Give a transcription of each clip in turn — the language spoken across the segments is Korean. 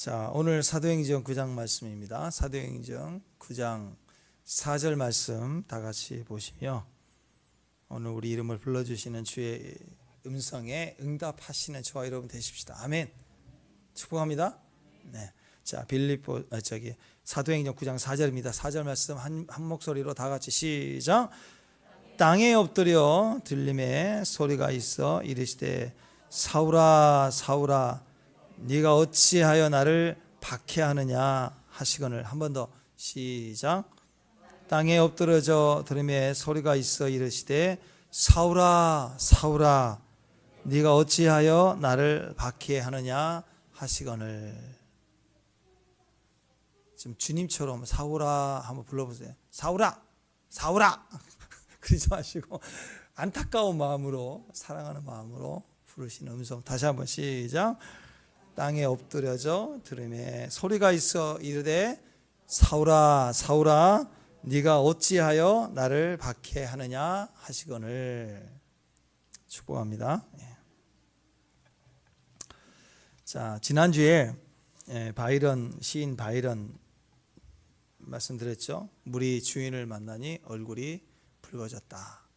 자, 오늘 사도행전 9장 말씀입니다. 사도행전 9장 4절 말씀 다 같이 보시며 오늘 우리 이름을 불러주시는 주의 음성에 응답하시는 저와 여러분 되십시다. 아멘. 축복합니다. 네. 자, 사도행전 9장 4절입니다. 4절 말씀 한 목소리로 다 같이 시작. 땅에 엎드려 들림에 소리가 있어 이르시되 사울아 사울아 네가 어찌하여 나를 박해하느냐 하시거늘. 한 번 더 시작. 땅에 엎드려져 들음에 소리가 있어 이르시되 사울아 사울아 네가 어찌하여 나를 박해하느냐 하시거늘. 지금 주님처럼 사울아 한번 불러보세요. 사울아 사울아 그러지 마시고 안타까운 마음으로, 사랑하는 마음으로 부르시는 음성. 다시 한번 시작. 땅에 엎드려져 들음에 소리가 있어 이르되 사울아 사울아 네가 어찌하여 나를 박해하느냐 하시거늘. 축복합니다. 자, 지난주에 시인 바이런 말씀드렸죠. 물이 주인을 만나니 얼굴이 붉어졌다.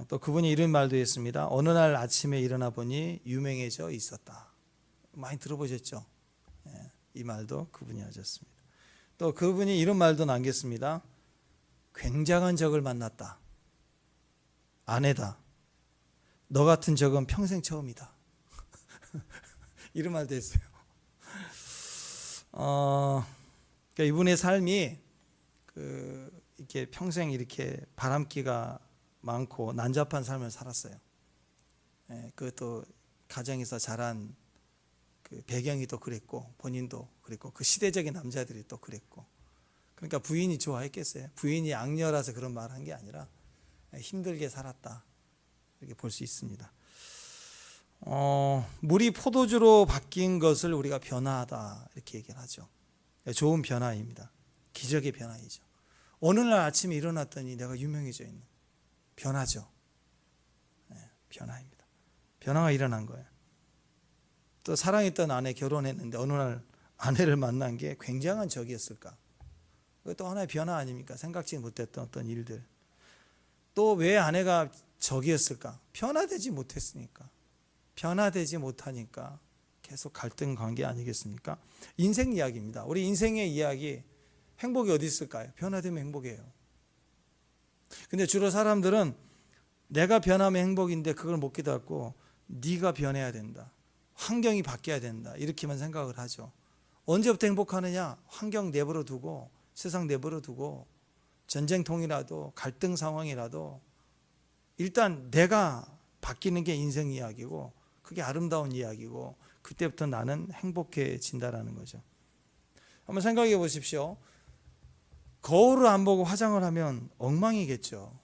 또 그분이 이런 말도 했습니다. 어느 날 아침에 일어나 보니 유명해져 있었다. 많이 들어보셨죠? 이 말도 그분이 하셨습니다. 또 그분이 이런 말도 남겼습니다. 굉장한 적을 만났다. 아내다. 너 같은 적은 평생 처음이다. 이런 말도 했어요. 그러니까 이분의 삶이 이렇게 평생 이렇게 바람기가 많고 난잡한 삶을 살았어요. 그것도 가정에서 자란 그 배경이 또 그랬고 본인도 그랬고 그 시대적인 남자들이 또 그랬고, 그러니까 부인이 좋아했겠어요. 부인이 악녀라서 그런 말을 한 게 아니라 힘들게 살았다, 이렇게 볼 수 있습니다. 물이 포도주로 바뀐 것을 우리가 변화하다 이렇게 얘기를 하죠. 좋은 변화입니다. 기적의 변화이죠. 어느 날 아침에 일어났더니 내가 유명해져 있는 변화죠. 변화입니다. 변화가 일어난 거예요. 또 사랑했던 아내 결혼했는데 어느 날 아내를 만난 게 굉장한 적이었을까? 또 하나의 변화 아닙니까? 생각지 못했던 어떤 일들. 또 왜 아내가 적이었을까? 변화되지 못했으니까. 변화되지 못하니까 계속 갈등 관계 아니겠습니까? 인생 이야기입니다. 우리 인생의 이야기, 행복이 어디 있을까요? 변화되면 행복이에요. 근데 주로 사람들은 내가 변하면 행복인데 그걸 못 깨닫고 네가 변해야 된다, 환경이 바뀌어야 된다, 이렇게만 생각을 하죠. 언제부터 행복하느냐? 환경 내버려 두고, 세상 내버려 두고, 전쟁통이라도 갈등 상황이라도 일단 내가 바뀌는 게 인생 이야기고 그게 아름다운 이야기고 그때부터 나는 행복해진다라는 거죠. 한번 생각해 보십시오. 거울을 안 보고 화장을 하면 엉망이겠죠.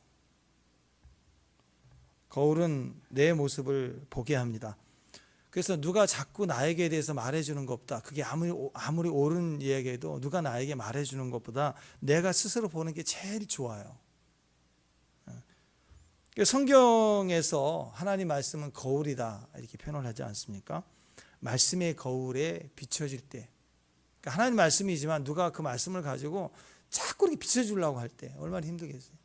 거울은 내 모습을 보게 합니다. 그래서 누가 자꾸 나에게 대해서 말해주는 것보다, 그게 아무리 옳은 이야기해도 누가 나에게 말해주는 것보다 내가 스스로 보는 게 제일 좋아요. 성경에서 하나님 말씀은 거울이다 이렇게 표현을 하지 않습니까? 말씀의 거울에 비춰질 때, 그러니까 하나님 말씀이지만 누가 그 말씀을 가지고 자꾸 이렇게 비춰주려고 할 때 얼마나 힘들겠어요.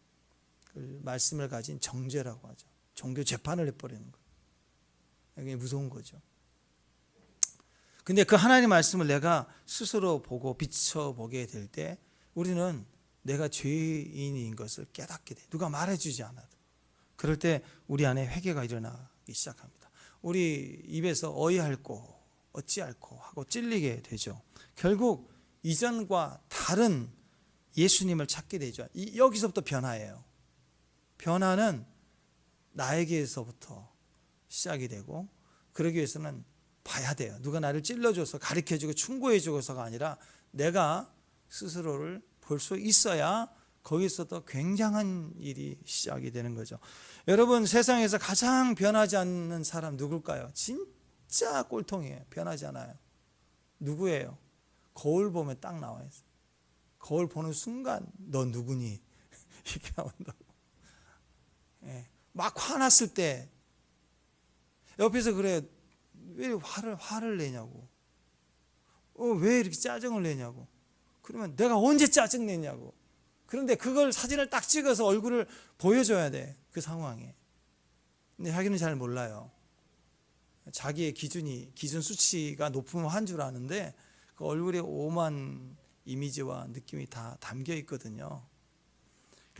그 말씀을 가진 정죄라고 하죠. 종교 재판을 해버리는 거예요. 이게 무서운 거죠. 근데 그 하나님 말씀을 내가 스스로 보고 비춰보게 될 때 우리는 내가 죄인인 것을 깨닫게 돼. 누가 말해주지 않아도. 그럴 때 우리 안에 회개가 일어나기 시작합니다. 우리 입에서 어이할꼬 어찌할꼬 하고 찔리게 되죠. 결국 이전과 다른 예수님을 찾게 되죠. 여기서부터 변화예요. 변화는 나에게서부터 시작이 되고, 그러기 위해서는 봐야 돼요. 누가 나를 찔러줘서 가르쳐주고 충고해주고서가 아니라 내가 스스로를 볼 수 있어야 거기서도 굉장한 일이 시작이 되는 거죠. 여러분, 세상에서 가장 변하지 않는 사람 누굴까요? 진짜 꼴통이에요. 변하지 않아요. 누구예요? 거울 보면 딱 나와요. 거울 보는 순간 너 누구니? 이렇게 나온다고. 막 화났을 때 옆에서 그래, 왜 화를 내냐고. 왜 이렇게 짜증을 내냐고. 그러면 내가 언제 짜증 냈냐고. 그런데 그걸 사진을 딱 찍어서 얼굴을 보여줘야 돼. 그 상황에. 근데 자기는 잘 몰라요. 자기의 기준 수치가 높으면 한 줄 아는데 그 얼굴에 오만 이미지와 느낌이 다 담겨 있거든요.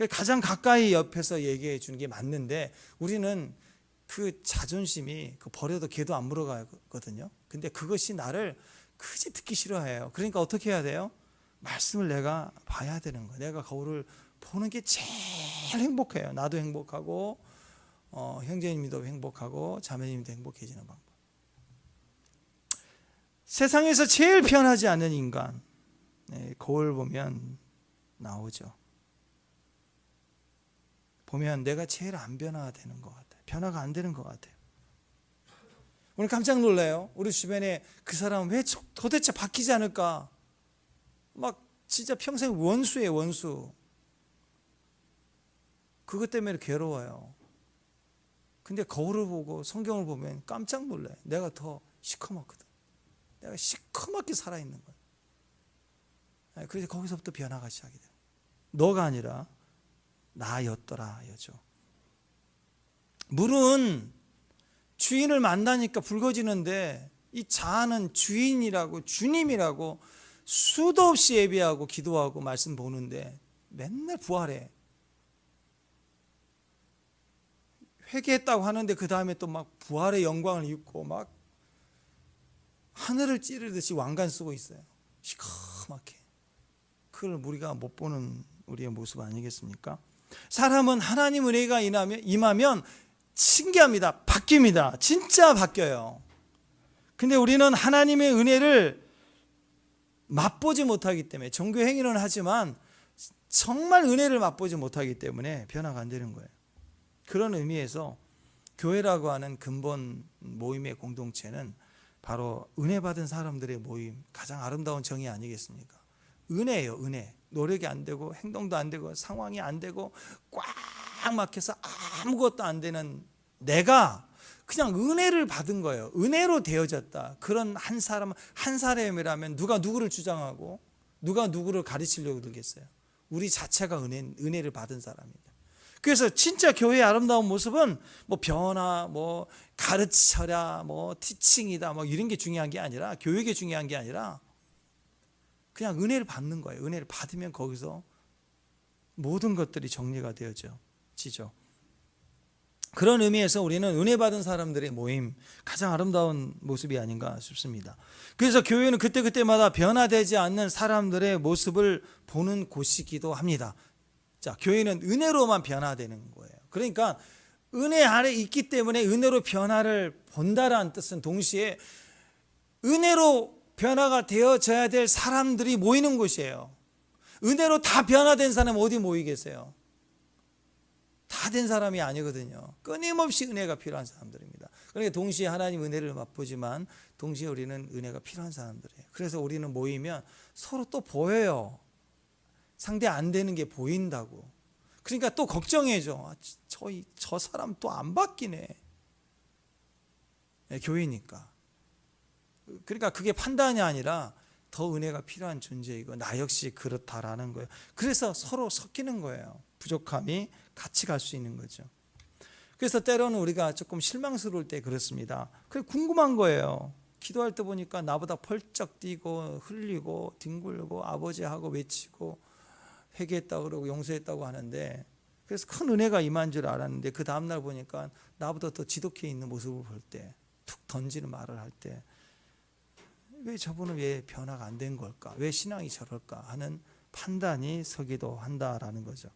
가장 가까이 옆에서 얘기해 주는 게 맞는데 우리는 그 자존심이 버려도 개도 안 물어가거든요. 근데 그것이 나를 그지 듣기 싫어해요. 그러니까 어떻게 해야 돼요? 말씀을 내가 봐야 되는 거예요. 내가 거울을 보는 게 제일 행복해요. 나도 행복하고 형제님도 행복하고 자매님도 행복해지는 방법. 세상에서 제일 변하지 않는 인간, 거울 보면 나오죠. 보면 내가 제일 안 변화되는 것 같아요. 변화가 안 되는 것 같아요. 오늘 깜짝 놀라요. 우리 주변에 그 사람은 왜 도대체 바뀌지 않을까? 막 진짜 평생 원수예요, 원수. 그것 때문에 괴로워요. 근데 거울을 보고 성경을 보면 깜짝 놀라요. 내가 더 시커멓거든. 내가 시커멓게 살아있는 거예요. 그래서 거기서부터 변화가 시작이 돼요. 너가 아니라 나였더라 여죠. 물은 주인을 만나니까 붉어지는데 이 자아는 주인이라고 주님이라고 수도 없이 예배하고 기도하고 말씀 보는데 맨날 부활해. 회개했다고 하는데 그 다음에 또 막 부활의 영광을 입고 막 하늘을 찌르듯이 왕관 쓰고 있어요. 시커멓게. 그걸 우리가 못 보는 우리의 모습 아니겠습니까? 사람은 하나님 은혜가 임하면 신기합니다. 바뀝니다. 진짜 바뀌어요. 근데 우리는 하나님의 은혜를 맛보지 못하기 때문에 종교 행위는 하지만 정말 은혜를 맛보지 못하기 때문에 변화가 안 되는 거예요. 그런 의미에서 교회라고 하는 근본 모임의 공동체는 바로 은혜 받은 사람들의 모임, 가장 아름다운 정의 아니겠습니까? 은혜예요, 은혜. 노력이 안 되고 행동도 안 되고 상황이 안 되고 꽉 막혀서 아무것도 안 되는 내가 그냥 은혜를 받은 거예요. 은혜로 되어졌다. 그런 한 사람이라면 누가 누구를 주장하고 누가 누구를 가르치려고 들겠어요. 우리 자체가 은혜를 받은 사람입니다. 그래서 진짜 교회의 아름다운 모습은 뭐 변화, 뭐 가르쳐라, 뭐 티칭이다, 뭐 이런 게 중요한 게 아니라, 교육이 중요한 게 아니라 그냥 은혜를 받는 거예요. 은혜를 받으면 거기서 모든 것들이 정리가 되어지죠. 그런 의미에서 우리는 은혜 받은 사람들의 모임, 가장 아름다운 모습이 아닌가 싶습니다. 그래서 교회는 그때그때마다 변화되지 않는 사람들의 모습을 보는 곳이기도 합니다. 자, 교회는 은혜로만 변화되는 거예요. 그러니까 은혜 아래 있기 때문에 은혜로 변화를 본다라는 뜻은 동시에 은혜로 변화가 되어져야 될 사람들이 모이는 곳이에요. 은혜로 다 변화된 사람 어디 모이겠어요? 다 된 사람이 아니거든요. 끊임없이 은혜가 필요한 사람들입니다. 그러니까 동시에 하나님 은혜를 맛보지만 동시에 우리는 은혜가 필요한 사람들이에요. 그래서 우리는 모이면 서로 또 보여요. 상대 안 되는 게 보인다고. 그러니까 또 걱정해줘. 저 사람 또 안 바뀌네. 네, 교회니까. 그러니까 그게 판단이 아니라 더 은혜가 필요한 존재이고 나 역시 그렇다라는 거예요. 그래서 서로 섞이는 거예요. 부족함이 같이 갈 수 있는 거죠. 그래서 때로는 우리가 조금 실망스러울 때 그렇습니다. 그게 궁금한 거예요. 기도할 때 보니까 나보다 펄쩍 뛰고 흘리고 뒹굴고 아버지하고 외치고 회개했다고 그러고 용서했다고 하는데, 그래서 큰 은혜가 임한 줄 알았는데 그 다음날 보니까 나보다 더 지독해 있는 모습을 볼 때, 툭 던지는 말을 할 때 왜 저분은 왜 변화가 안 된 걸까? 왜 신앙이 저럴까? 하는 판단이 서기도 한다라는 거죠.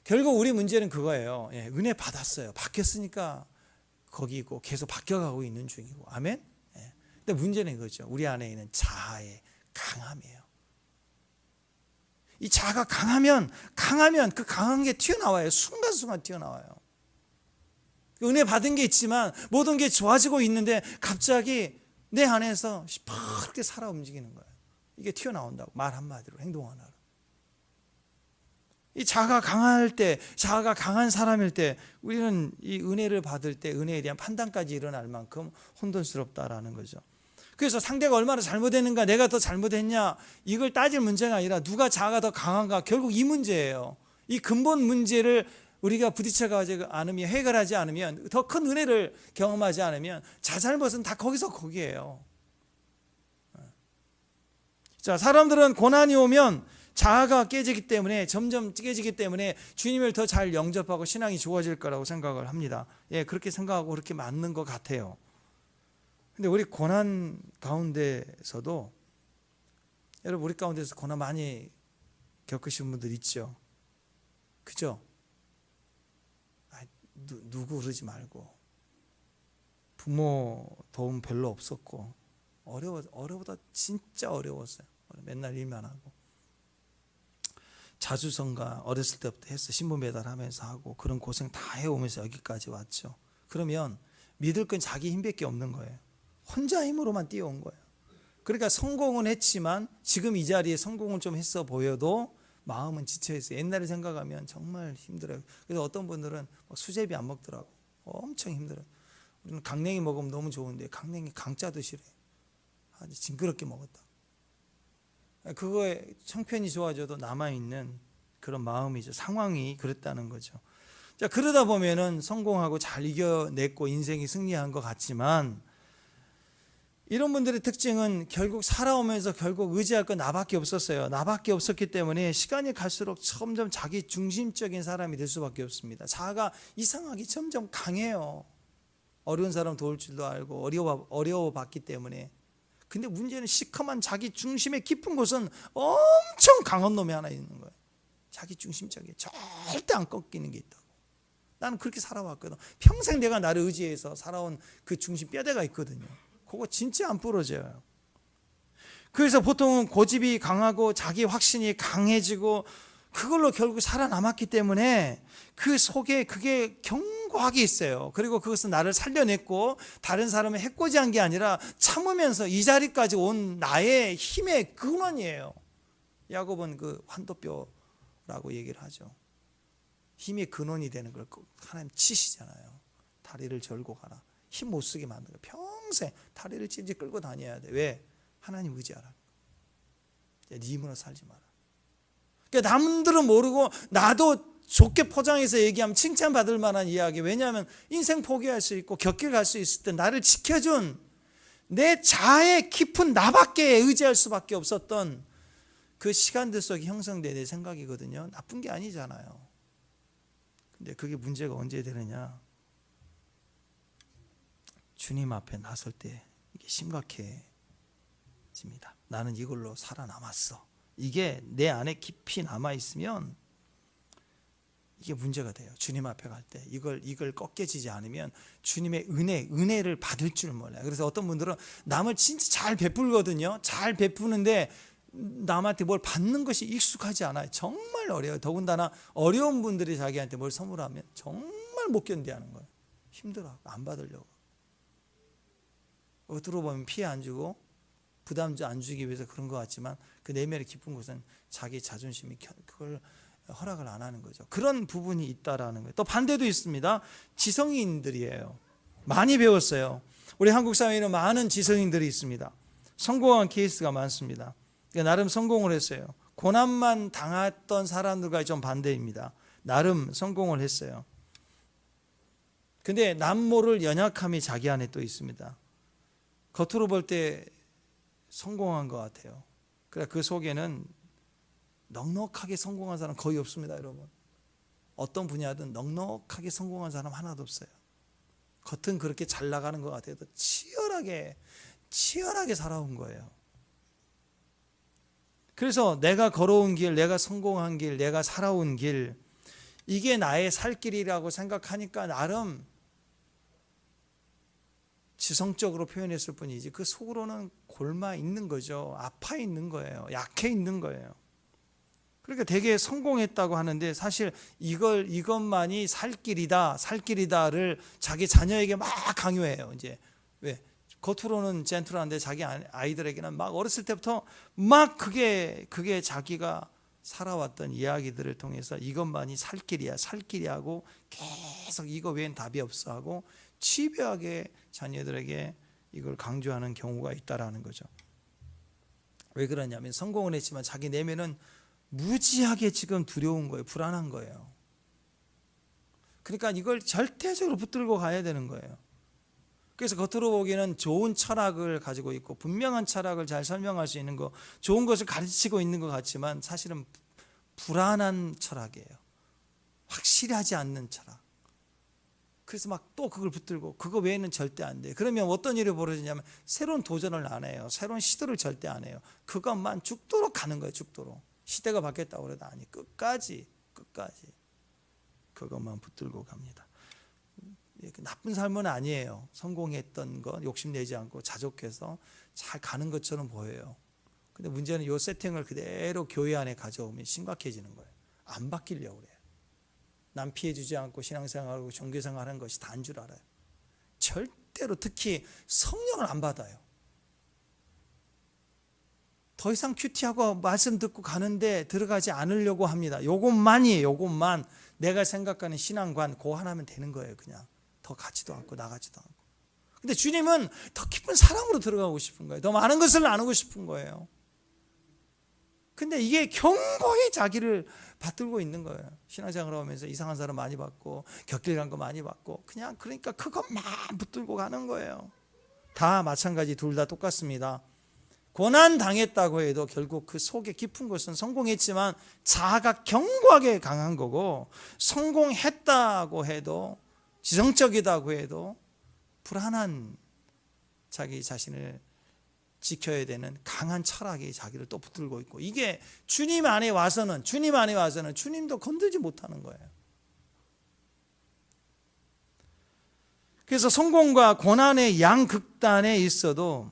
결국 우리 문제는 그거예요. 은혜 받았어요. 바뀌었으니까 거기고 계속 바뀌어가고 있는 중이고. 아멘? 근데 문제는 이거죠. 우리 안에 있는 자아의 강함이에요. 이 자아가 강하면 그 강한 게 튀어나와요. 순간순간 튀어나와요. 은혜 받은 게 있지만 모든 게 좋아지고 있는데 갑자기 내 안에서 시퍼렇게 살아 움직이는 거예요. 이게 튀어나온다고. 말 한마디로, 행동 하나로. 이 자아가 강할 때, 자아가 강한 사람일 때 우리는 이 은혜를 받을 때 은혜에 대한 판단까지 일어날 만큼 혼돈스럽다라는 거죠. 그래서 상대가 얼마나 잘못했는가, 내가 더 잘못했냐, 이걸 따질 문제가 아니라 누가 자아가 더 강한가, 결국 이 문제예요. 이 근본 문제를 우리가 부딪혀가지 않으면, 해결하지 않으면, 더 큰 은혜를 경험하지 않으면 자잘못은 다 거기에요. 자, 사람들은 고난이 오면 자아가 깨지기 때문에, 점점 깨지기 때문에 주님을 더 잘 영접하고 신앙이 좋아질 거라고 생각을 합니다. 예, 그렇게 생각하고 그렇게 맞는 것 같아요. 근데 우리 고난 가운데서도, 여러분 우리 가운데서 고난 많이 겪으신 분들 있죠? 그죠? 누구 그러지 말고, 부모 도움 별로 없었고, 어려워다 진짜 어려웠어요. 맨날 일만 하고, 자주성가 어렸을 때부터 했어. 신분 배달하면서 하고, 그런 고생 다 해오면서 여기까지 왔죠. 그러면 믿을 건 자기 힘밖에 없는 거예요. 혼자 힘으로만 뛰어온 거예요. 그러니까 성공은 했지만 지금 이 자리에 성공을 좀 했어 보여도 마음은 지쳐있어요. 옛날에 생각하면 정말 힘들어요. 그래서 어떤 분들은 수제비 안 먹더라고. 엄청 힘들어요. 우리는 강냉이 먹으면 너무 좋은데 강냉이 강짜도 싫어요. 아주 징그럽게 먹었다. 그거에 형편이 좋아져도 남아있는 그런 마음이죠. 상황이 그랬다는 거죠. 자, 그러다 보면은 성공하고 잘 이겨냈고 인생이 승리한 것 같지만, 이런 분들의 특징은 결국 살아오면서 결국 의지할 건 나밖에 없었어요. 나밖에 없었기 때문에 시간이 갈수록 점점 자기 중심적인 사람이 될 수밖에 없습니다. 자아가 이상하게 점점 강해요. 어려운 사람 도울 줄도 알고 어려워봤기 때문에. 근데 문제는 시커먼 자기 중심의 깊은 곳은 엄청 강한 놈이 하나 있는 거예요. 자기 중심적인, 절대 안 꺾이는 게 있다고. 나는 그렇게 살아왔거든. 평생 내가 나를 의지해서 살아온 그 중심 뼈대가 있거든요. 그거 진짜 안 부러져요. 그래서 보통은 고집이 강하고 자기 확신이 강해지고, 그걸로 결국 살아남았기 때문에 그 속에 그게 견고하게 있어요. 그리고 그것은 나를 살려냈고 다른 사람을 해코지한 게 아니라 참으면서 이 자리까지 온 나의 힘의 근원이에요. 야곱은 그 환도뼈라고 얘기를 하죠. 힘의 근원이 되는 걸 하나님 치시잖아요. 다리를 절고 가라. 힘 못 쓰게 만들어. 평생 다리를 찔찔 끌고 다녀야 돼. 왜? 하나님 의지하라. 네 힘으로 살지 마라. 그러니까 남들은 모르고 나도 좋게 포장해서 얘기하면 칭찬받을 만한 이야기. 왜냐하면 인생 포기할 수 있고 곁길 갈 수 있을 때 나를 지켜준 내 자아의 깊은 나밖에 의지할 수밖에 없었던 그 시간들 속에 형성된 내 생각이거든요. 나쁜 게 아니잖아요. 근데 그게 문제가 언제 되느냐? 주님 앞에 나설 때 이게 심각해집니다. 나는 이걸로 살아남았어. 이게 내 안에 깊이 남아있으면 이게 문제가 돼요. 주님 앞에 갈 때 이걸 꺾여지지 않으면 주님의 은혜를 받을 줄 몰라요. 그래서 어떤 분들은 남을 진짜 잘 베풀거든요. 잘 베푸는데 남한테 뭘 받는 것이 익숙하지 않아요. 정말 어려워요. 더군다나 어려운 분들이 자기한테 뭘 선물하면 정말 못 견뎌하는 거예요. 힘들어. 안 받으려고. 겉으로 보면 피해 안 주고 부담 안 주기 위해서 그런 것 같지만 그 내면의 깊은 곳은 자기 자존심이 그걸 허락을 안 하는 거죠. 그런 부분이 있다라는 거예요. 또 반대도 있습니다. 지성인들이에요. 많이 배웠어요. 우리 한국 사회에는 많은 지성인들이 있습니다. 성공한 케이스가 많습니다. 나름 성공을 했어요. 고난만 당했던 사람들과 좀 반대입니다. 나름 성공을 했어요. 근데 남모를 연약함이 자기 안에 또 있습니다. 겉으로 볼 때 성공한 것 같아요. 그래, 그 속에는 넉넉하게 성공한 사람 거의 없습니다, 여러분. 어떤 분야든 넉넉하게 성공한 사람 하나도 없어요. 겉은 그렇게 잘 나가는 것 같아도 치열하게 살아온 거예요. 그래서 내가 걸어온 길, 내가 성공한 길, 내가 살아온 길, 이게 나의 살 길이라고 생각하니까 나름 지성적으로 표현했을 뿐이지 그 속으로는 골마 있는 거죠. 아파 있는 거예요. 약해 있는 거예요. 그러니까 되게 성공했다고 하는데 사실 이것만이 살 길이다를 자기 자녀에게 막 강요해요. 이제 왜? 겉으로는 젠틀한데 자기 아이들에게는 막 어렸을 때부터 막 그게 자기가 살아왔던 이야기들을 통해서 이것만이 살 길이야 하고 계속 이거 외엔 답이 없어 하고 집요하게 자녀들에게 이걸 강조하는 경우가 있다라는 거죠. 왜 그러냐면 성공을 했지만 자기 내면은 무지하게 지금 두려운 거예요. 불안한 거예요. 그러니까 이걸 절대적으로 붙들고 가야 되는 거예요. 그래서 겉으로 보기에는 좋은 철학을 가지고 있고 분명한 철학을 잘 설명할 수 있는 거, 좋은 것을 가르치고 있는 것 같지만 사실은 불안한 철학이에요. 확실하지 않는 철학. 그래서 막 또 그걸 붙들고 그거 외에는 절대 안 돼. 그러면 어떤 일이 벌어지냐면 새로운 도전을 안 해요. 새로운 시도를 절대 안 해요. 그것만 죽도록 가는 거예요. 죽도록. 시대가 바뀌었다고 그래도 아니, 끝까지 그것만 붙들고 갑니다. 나쁜 삶은 아니에요. 성공했던 것 욕심내지 않고 자족해서 잘 가는 것처럼 보여요. 근데 문제는 이 세팅을 그대로 교회 안에 가져오면 심각해지는 거예요. 안 바뀌려고 그래요. 남 피해주지 않고 신앙생활하고 종교생활하는 것이 다인 줄 알아요. 절대로, 특히 성령을 안 받아요. 더 이상 큐티하고 말씀 듣고 가는데 들어가지 않으려고 합니다. 요것만이에요. 요것만. 내가 생각하는 신앙관 그거 하나면 되는 거예요. 그냥 더 가지도 않고 나가지도 않고. 근데 주님은 더 깊은 사랑으로 들어가고 싶은 거예요. 더 많은 것을 나누고 싶은 거예요. 근데 이게 견고히 자기를 받들고 있는 거예요. 신앙생활을 하면서 이상한 사람 많이 받고 격길 간 거 많이 받고 그냥 그러니까 그것만 붙들고 가는 거예요. 다 마찬가지, 둘 다 똑같습니다. 고난 당했다고 해도 결국 그 속에 깊은 것은 성공했지만 자아가 견고하게 강한 거고, 성공했다고 해도 지성적이다고 해도 불안한 자기 자신을 지켜야 되는 강한 철학이 자기를 또 붙들고 있고, 이게 주님 안에 와서는 주님도 건들지 못하는 거예요. 그래서 성공과 고난의 양극단에 있어도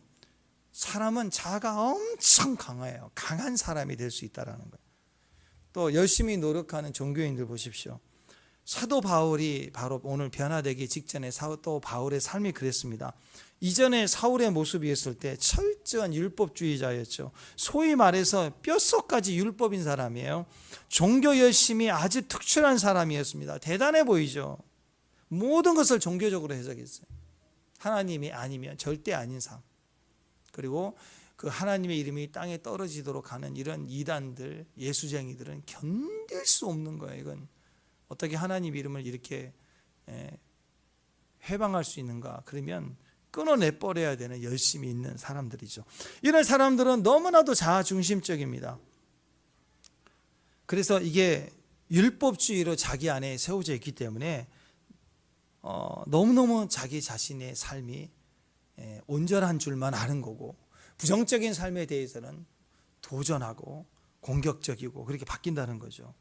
사람은 자아가 엄청 강해요. 강한 사람이 될 수 있다는 거예요. 또 열심히 노력하는 종교인들 보십시오. 사도 바울이 바로 오늘 변화되기 직전에 사도 바울의 삶이 그랬습니다. 이전에 사울의 모습이었을 때 철저한 율법주의자였죠. 소위 말해서 뼛속까지 율법인 사람이에요. 종교 열심이 아주 특출한 사람이었습니다. 대단해 보이죠. 모든 것을 종교적으로 해석했어요. 하나님이 아니면 절대 아닌 삶. 그리고 그 하나님의 이름이 땅에 떨어지도록 하는 이런 이단들, 예수쟁이들은 견딜 수 없는 거예요. 이건 어떻게 하나님 이름을 이렇게 해방할 수 있는가? 그러면 끊어내버려야 되는 열심이 있는 사람들이죠. 이런 사람들은 너무나도 자아중심적입니다. 그래서 이게 율법주의로 자기 안에 세워져 있기 때문에 너무너무 자기 자신의 삶이 온전한 줄만 아는 거고, 부정적인 삶에 대해서는 도전하고 공격적이고 그렇게 바뀐다는 거죠.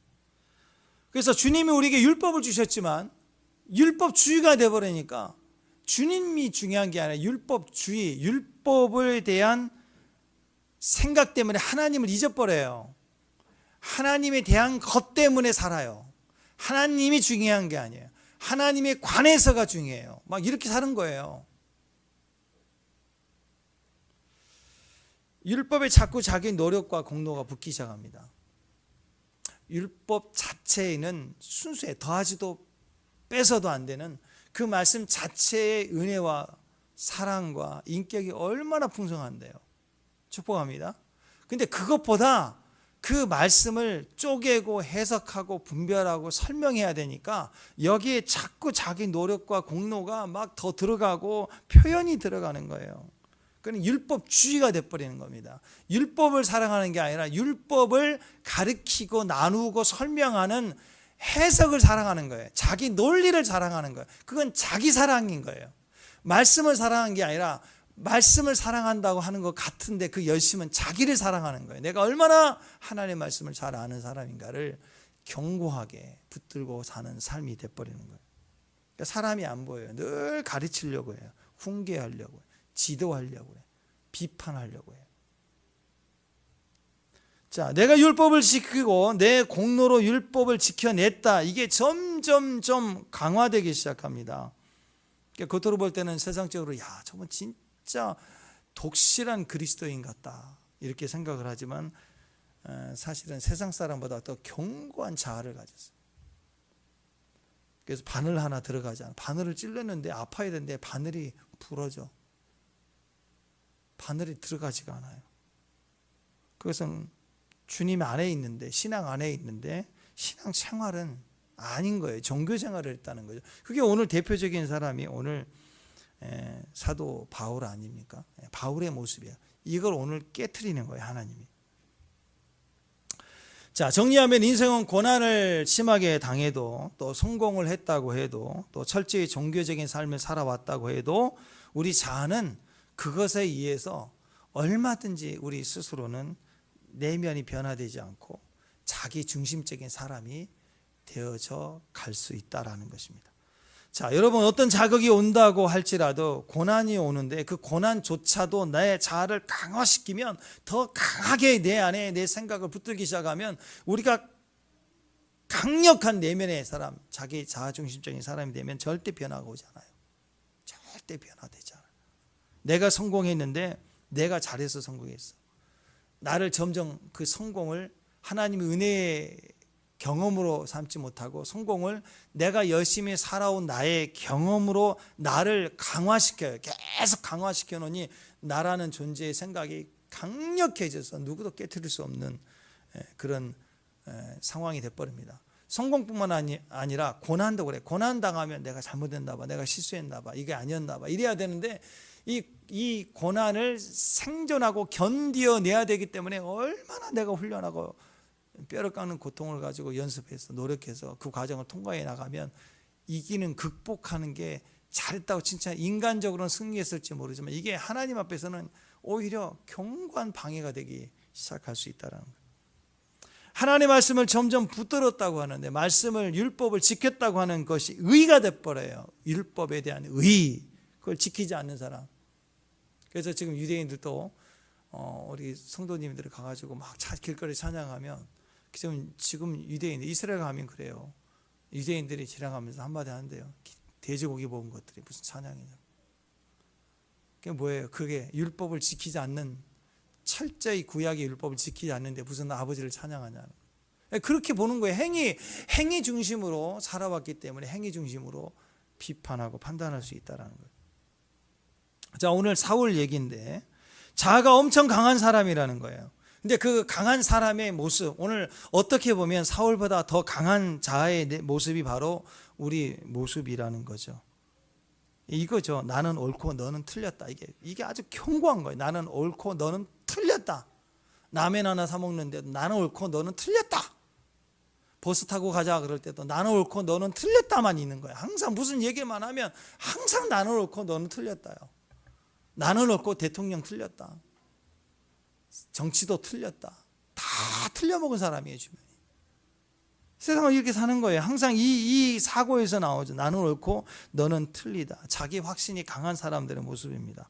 그래서 주님이 우리에게 율법을 주셨지만 율법주의가 되어버리니까 주님이 중요한 게 아니라 율법주의, 율법에 대한 생각 때문에 하나님을 잊어버려요. 하나님에 대한 것 때문에 살아요. 하나님이 중요한 게 아니에요. 하나님에 관해서가 중요해요. 막 이렇게 사는 거예요. 율법에 자꾸 자기 노력과 공로가 붙기 시작합니다. 율법 자체에는 순수해, 더하지도 빼서도 안 되는 그 말씀 자체의 은혜와 사랑과 인격이 얼마나 풍성한데요. 축복합니다. 근데 그것보다 그 말씀을 쪼개고 해석하고 분별하고 설명해야 되니까 여기에 자꾸 자기 노력과 공로가 막 더 들어가고 표현이 들어가는 거예요. 그건 율법주의가 돼버리는 겁니다. 율법을 사랑하는 게 아니라 율법을 가르치고 나누고 설명하는 해석을 사랑하는 거예요. 자기 논리를 사랑하는 거예요. 그건 자기 사랑인 거예요. 말씀을 사랑하는 게 아니라 말씀을 사랑한다고 하는 것 같은데 그 열심은 자기를 사랑하는 거예요. 내가 얼마나 하나님의 말씀을 잘 아는 사람인가를 견고하게 붙들고 사는 삶이 돼버리는 거예요. 그러니까 사람이 안 보여요. 늘 가르치려고 해요. 훈계하려고 해요. 지도하려고 해요. 비판하려고 해요. 자, 내가 율법을 지키고 내 공로로 율법을 지켜냈다. 이게 점점 강화되기 시작합니다. 그러니까 겉으로 볼 때는 세상적으로 야, 저건 진짜 독실한 그리스도인 같다 이렇게 생각을 하지만 사실은 세상 사람보다 더 견고한 자아를 가졌어요. 그래서 바늘 하나 들어가지 않아. 바늘을 찔렀는데 아파야 되는데 바늘이 부러져. 하늘에 들어가지가 않아요. 그것은 주님 안에 있는데, 신앙 안에 있는데 신앙 생활은 아닌 거예요. 종교 생활을 했다는 거죠. 그게 오늘 대표적인 사람이 오늘 사도 바울 아닙니까? 바울의 모습이에요. 이걸 오늘 깨트리는 거예요, 하나님이. 자, 정리하면 인생은 고난을 심하게 당해도, 또 성공을 했다고 해도, 또 철저히 종교적인 삶을 살아왔다고 해도 우리 자아는 그것에 의해서 얼마든지 우리 스스로는 내면이 변화되지 않고 자기 중심적인 사람이 되어져 갈 수 있다라는 것입니다. 자, 여러분, 어떤 자극이 온다고 할지라도 고난이 오는데 그 고난조차도 나의 자아를 강화시키면, 더 강하게 내 안에 내 생각을 붙들기 시작하면 우리가 강력한 내면의 사람, 자기 자아 중심적인 사람이 되면 절대 변화가 오지 않아요. 절대 변화되지 않아요. 내가 성공했는데 내가 잘해서 성공했어. 나를 점점 그 성공을 하나님의 은혜의 경험으로 삼지 못하고, 성공을 내가 열심히 살아온 나의 경험으로 나를 강화시켜요. 계속 강화시켜 놓으니 나라는 존재의 생각이 강력해져서 누구도 깨트릴 수 없는 그런 상황이 돼버립니다. 성공뿐만 아니라 고난도 그래. 고난 당하면 내가 잘못했나 봐, 내가 실수했나 봐, 이게 아니었나 봐, 이래야 되는데 이 고난을 생존하고 견뎌내야 되기 때문에 얼마나 내가 훈련하고 뼈를 깎는 고통을 가지고 연습해서 노력해서 그 과정을 통과해 나가면 이기는, 극복하는 게 잘했다고 칭찬, 인간적으로는 승리했을지 모르지만 이게 하나님 앞에서는 오히려 견고한 방해가 되기 시작할 수 있다는 거예요. 하나님의 말씀을 점점 붙들었다고 하는데, 말씀을, 율법을 지켰다고 하는 것이 의가 돼버려요. 율법에 대한 의, 그걸 지키지 않는 사람. 그래서 지금 유대인들도 우리 성도님들이 가가지고 막 길거리 찬양하면, 지금 유대인들, 이스라엘 가면 그래요. 유대인들이 지나가면서 한마디 한대요. 돼지고기 먹은 것들이 무슨 찬양이냐. 그게 뭐예요? 그게 율법을 지키지 않는, 철저히 구약의 율법을 지키지 않는데 무슨 아버지를 찬양하냐는 거예요. 그렇게 보는 거예요. 행위 중심으로 살아왔기 때문에 행위 중심으로 비판하고 판단할 수 있다는 거예요. 자, 오늘 사울 얘기인데 자아가 엄청 강한 사람이라는 거예요. 근데 그 강한 사람의 모습, 오늘 어떻게 보면 사울보다 더 강한 자아의 모습이 바로 우리 모습이라는 거죠. 이거죠. 나는 옳고 너는 틀렸다. 이게 아주 견고한 거예요. 나는 옳고 너는 틀렸다. 라면 하나 사 먹는데도 나는 옳고 너는 틀렸다. 버스 타고 가자 그럴 때도 나는 옳고 너는 틀렸다만 있는 거예요. 항상 무슨 얘기만 하면 항상 나는 옳고 너는 틀렸다요. 나는 옳고 대통령 틀렸다. 정치도 틀렸다. 다 틀려먹은 사람이에요, 주변이. 세상을 이렇게 사는 거예요. 항상 이 사고에서 나오죠. 나는 옳고 너는 틀리다. 자기 확신이 강한 사람들의 모습입니다.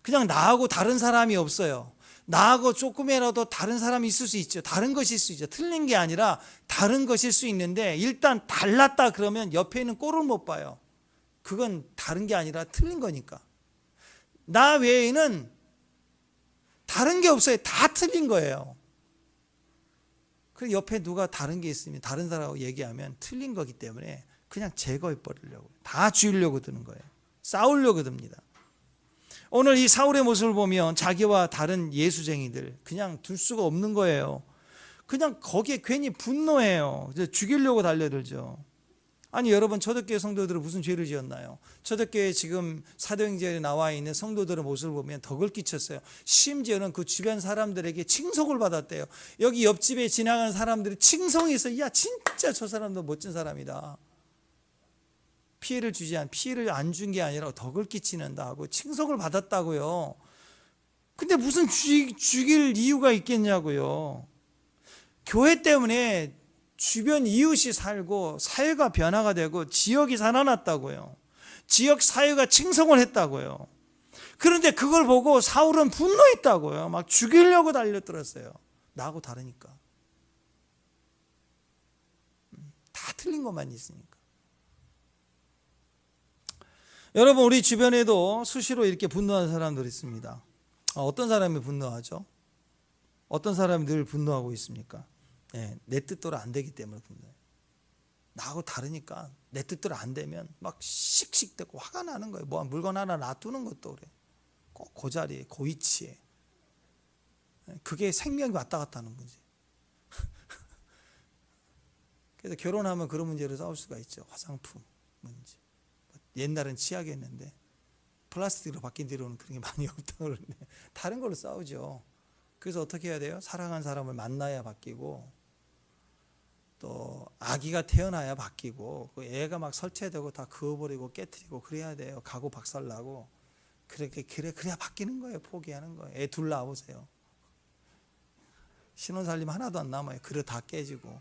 그냥 나하고 다른 사람이 없어요. 나하고 조금이라도 다른 사람이 있을 수 있죠. 다른 것일 수 있죠. 틀린 게 아니라 다른 것일 수 있는데, 일단 달랐다 그러면 옆에 있는 꼴을 못 봐요. 그건 다른 게 아니라 틀린 거니까. 나 외에는 다른 게 없어요. 다 틀린 거예요. 그 옆에 누가 다른 게 있으면 다른 사람하고 얘기하면 틀린 거기 때문에 그냥 제거해 버리려고, 다 죽이려고 드는 거예요. 싸우려고 듭니다. 오늘 이 사울의 모습을 보면 자기와 다른 예수쟁이들 그냥 둘 수가 없는 거예요. 그냥 거기에 괜히 분노해요. 죽이려고 달려들죠. 아니 여러분, 초대교회 성도들은 무슨 죄를 지었나요? 초대교회 지금 사도행전에 나와 있는 성도들의 모습을 보면 덕을 끼쳤어요. 심지어는 그 주변 사람들에게 칭송을 받았대요. 여기 옆집에 지나가는 사람들이 칭송해서, 야 진짜 저 사람도 멋진 사람이다. 피해를 안 준 게 아니라 덕을 끼치는다 하고 칭송을 받았다고요. 근데 무슨 죽일 이유가 있겠냐고요. 교회 때문에 주변 이웃이 살고 사회가 변화가 되고 지역이 살아났다고요. 지역 사회가 칭송을 했다고요. 그런데 그걸 보고 사울은 분노했다고요. 막 죽이려고 달려들었어요. 나하고 다르니까. 다 틀린 것만 있으니까. 여러분, 우리 주변에도 수시로 이렇게 분노하는 사람들이 있습니다. 어떤 사람이 분노하죠? 어떤 사람이 늘 분노하고 있습니까? 내 뜻대로 안 되기 때문에 분노해요. 나하고 다르니까 내 뜻대로 안 되면 막 씩씩대고 화가 나는 거예요. 뭐 물건 하나 놔두는 것도 그래. 꼭 그 자리에, 그 위치에. 그게 생명이 왔다 갔다 하는 문제. 그래서 결혼하면 그런 문제로 싸울 수가 있죠. 화장품 문제. 옛날엔 치약이었는데 플라스틱으로 바뀐 뒤로는 그런 게 많이 없다고 그러는데 다른 걸로 싸우죠. 그래서 어떻게 해야 돼요? 사랑하는 사람을 만나야 바뀌고, 또 아기가 태어나야 바뀌고, 그 애가 막 설치되고 다 그어버리고 깨트리고 그래야 돼요. 가구 박살나고. 그래야 바뀌는 거예요. 포기하는 거예요. 애 둘 낳아보세요. 신혼살림 하나도 안 남아요. 그릇 다 깨지고.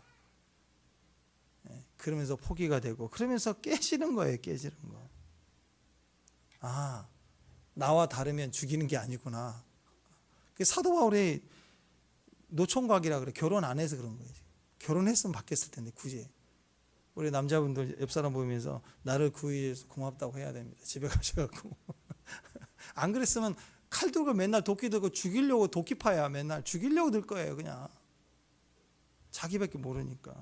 그러면서 포기가 되고, 그러면서 깨지는 거예요. 깨지는 거. 아, 나와 다르면 죽이는 게 아니구나. 사도 바울이 노총각이라 그래. 결혼 안 해서 그런 거예요. 결혼했으면 바뀌었을 텐데 굳이. 우리 남자분들 옆 사람 보면서 나를 구해줘서 고맙다고 해야 됩니다. 집에 가셔갖고. 안 그랬으면 칼 들고 맨날 도끼 들고 죽이려고 도끼파야 맨날 죽이려고 들 거예요. 그냥 자기밖에 모르니까.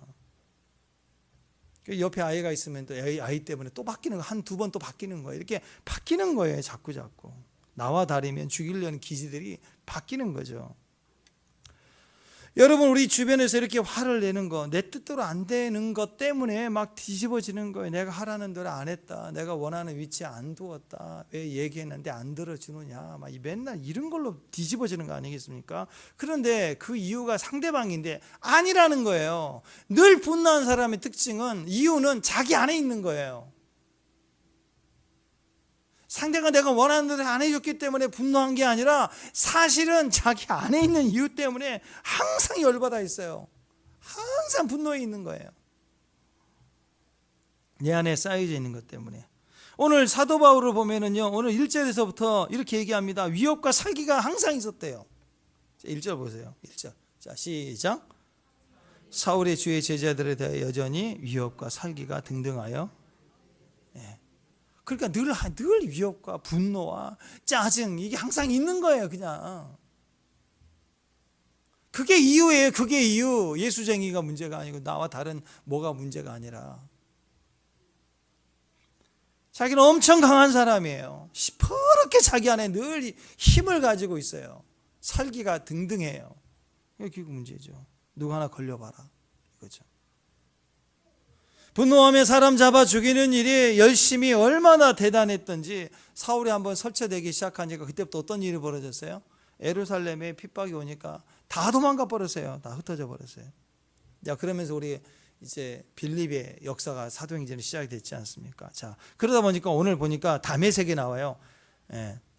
옆에 아이가 있으면 또 아이 때문에 또 바뀌는 거, 한 두 번 또 바뀌는 거예요. 이렇게 바뀌는 거예요. 자꾸 나와 다르면 죽이려는 기지들이 바뀌는 거죠. 여러분, 우리 주변에서 이렇게 화를 내는 거, 내 뜻대로 안 되는 것 때문에 막 뒤집어지는 거예요. 내가 하라는 대로 안 했다, 내가 원하는 위치에 안 두었다, 왜 얘기했는데 안 들어주느냐, 막 맨날 이런 걸로 뒤집어지는 거 아니겠습니까? 그런데 그 이유가 상대방인데 아니라는 거예요. 늘 분노한 사람의 특징은, 이유는 자기 안에 있는 거예요. 상대가 내가 원하는 대로 안 해줬기 때문에 분노한 게 아니라 사실은 자기 안에 있는 이유 때문에 항상 열받아 있어요. 항상 분노해 있는 거예요. 내 안에 쌓여져 있는 것 때문에. 오늘 사도 바울을 보면은요, 오늘 1절에서부터 이렇게 얘기합니다. 위협과 살기가 항상 있었대요. 1절 보세요. 1절. 자, 시작. 사울의 주의 제자들에 대해 여전히 위협과 살기가 등등하여. 그러니까 늘 위협과 분노와 짜증, 이게 항상 있는 거예요. 그냥 그게 이유예요. 그게 이유. 예수쟁이가 문제가 아니고 나와 다른 뭐가 문제가 아니라, 자기는 엄청 강한 사람이에요. 시퍼렇게 자기 안에 늘 힘을 가지고 있어요. 살기가 등등해요. 이게 문제죠. 누구 하나 걸려봐라 이거죠. 분노하며 사람 잡아 죽이는 일이 열심히 얼마나 대단했던지, 사울이 한번 설치되기 시작하니까 그때부터 어떤 일이 벌어졌어요? 예루살렘에 핍박이 오니까 다 도망가 버렸어요. 다 흩어져 버렸어요. 자, 그러면서 우리 이제 빌립의 역사가 사도행전이 시작이 됐지 않습니까? 자, 그러다 보니까 오늘 보니까 다메섹에 나와요.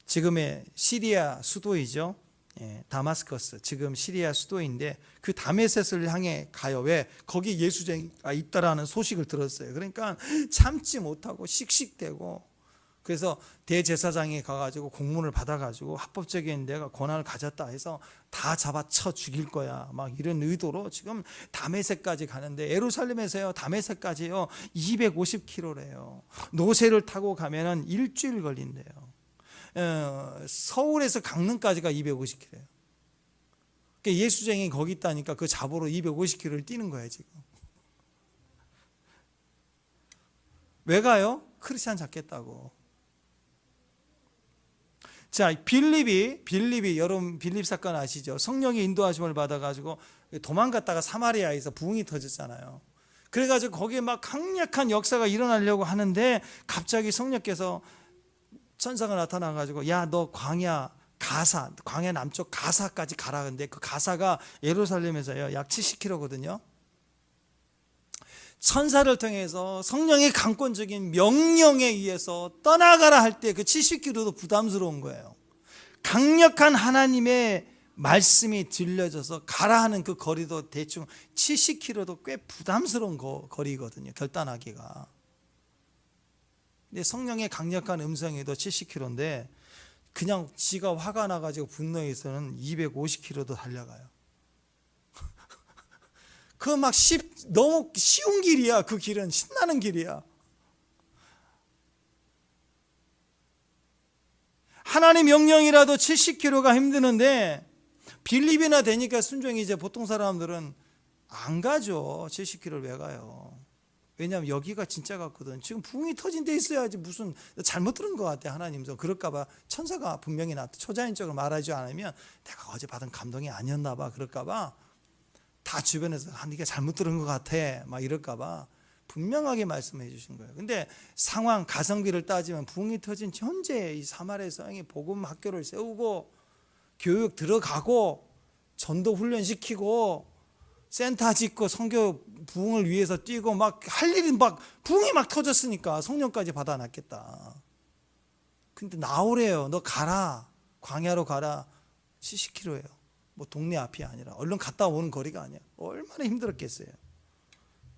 지금의 시리아 수도이죠. 다마스커스, 지금 시리아 수도인데 그 다메섹을 향해 가요. 왜? 거기 예수쟁이가 있다라는 소식을 들었어요. 그러니까 참지 못하고 씩씩대고, 그래서 대제사장에 가가지고 공문을 받아가지고 합법적인 내가 권한을 가졌다 해서 다 잡아쳐 죽일 거야, 막 이런 의도로 지금 다메섹까지 가는데, 예루살렘에서요 다메섹까지요 250km래요. 노새를 타고 가면은 일주일 걸린대요. 서울에서 강릉까지가 250km예요. 그러니까 예수쟁이 거기 있다니까 그 잡으러 250km를 뛰는 거예요 지금. 왜 가요? 크리스찬 잡겠다고. 자, 빌립이 여러분 빌립 사건 아시죠? 성령의 인도하심을 받아가지고 도망갔다가 사마리아에서 부흥이 터졌잖아요. 그래가지고 거기에 막 강력한 역사가 일어나려고 하는데, 갑자기 성령께서 천사가 나타나가지고, 야, 너 광야 남쪽 가사까지 가라. 근데 그 가사가 예루살렘에서요 약 70km거든요. 천사를 통해서 성령의 강권적인 명령에 의해서 떠나가라 할 때 그 70km도 부담스러운 거예요. 강력한 하나님의 말씀이 들려져서 가라 하는 그 거리도 대충 70km도 꽤 부담스러운 거리거든요, 결단하기가. 근데 성령의 강력한 음성에도 70km인데 그냥 지가 화가 나가지고 분노해서는 250km도 달려가요. 그 막 너무 쉬운 길이야. 그 길은 신나는 길이야. 하나님 명령이라도 70km가 힘드는데 빌립이나 되니까 순종이, 이제 보통 사람들은 안 가죠. 70km를 왜 가요? 왜냐하면 여기가 진짜 같거든. 지금 부흥이 터진 데 있어야지. 무슨 잘못 들은 것 같아 하나님도. 그럴까 봐 천사가 분명히 초자연적으로 말하지 않으면 내가 어제 받은 감동이 아니었나 봐 그럴까 봐 다 주변에서 네가 잘못 들은 것 같아 막 이럴까 봐 분명하게 말씀해 주신 거예요. 근데 상황 가성비를 따지면 부흥이 터진 현재 이 사마리아 성이 복음 학교를 세우고 교육 들어가고 전도 훈련시키고 센터 짓고 선교 부흥을 위해서 뛰고 막 할 일이 막 부흥이 막 터졌으니까 성령까지 받아놨겠다. 근데 나오래요. 너 가라. 광야로 가라. 70km예요. 뭐 동네 앞이 아니라 얼른 갔다 오는 거리가 아니야. 얼마나 힘들었겠어요.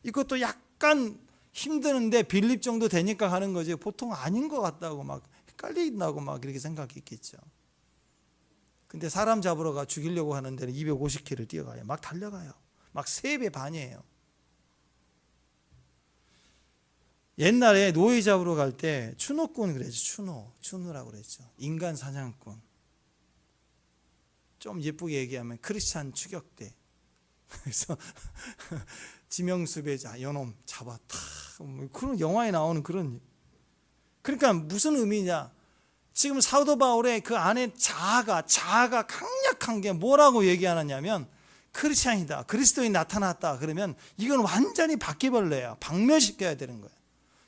이것도 약간 힘드는데 빌립 정도 되니까 가는 거지 보통 아닌 것 같다고 막 헷갈린다고 막 그렇게 생각했겠죠. 근데 사람 잡으러 가 죽이려고 하는 데는 250km를 뛰어가요. 막 달려가요. 막 3배 반이에요. 옛날에 노예 잡으러 갈 때 추노꾼 그랬죠. 추노라고 그랬죠. 인간 사냥꾼. 좀 예쁘게 얘기하면 크리스찬 추격대. 그래서 지명수배자 연놈 잡아 탁 그런 영화에 나오는 그런. 그러니까 무슨 의미냐? 지금 사도 바울의 그 안에 자아가 강력한 게 뭐라고 얘기하느냐면 크리스찬이다. 그리스도인이 나타났다. 그러면 이건 완전히 바퀴벌레야. 박멸시켜야 되는 거야.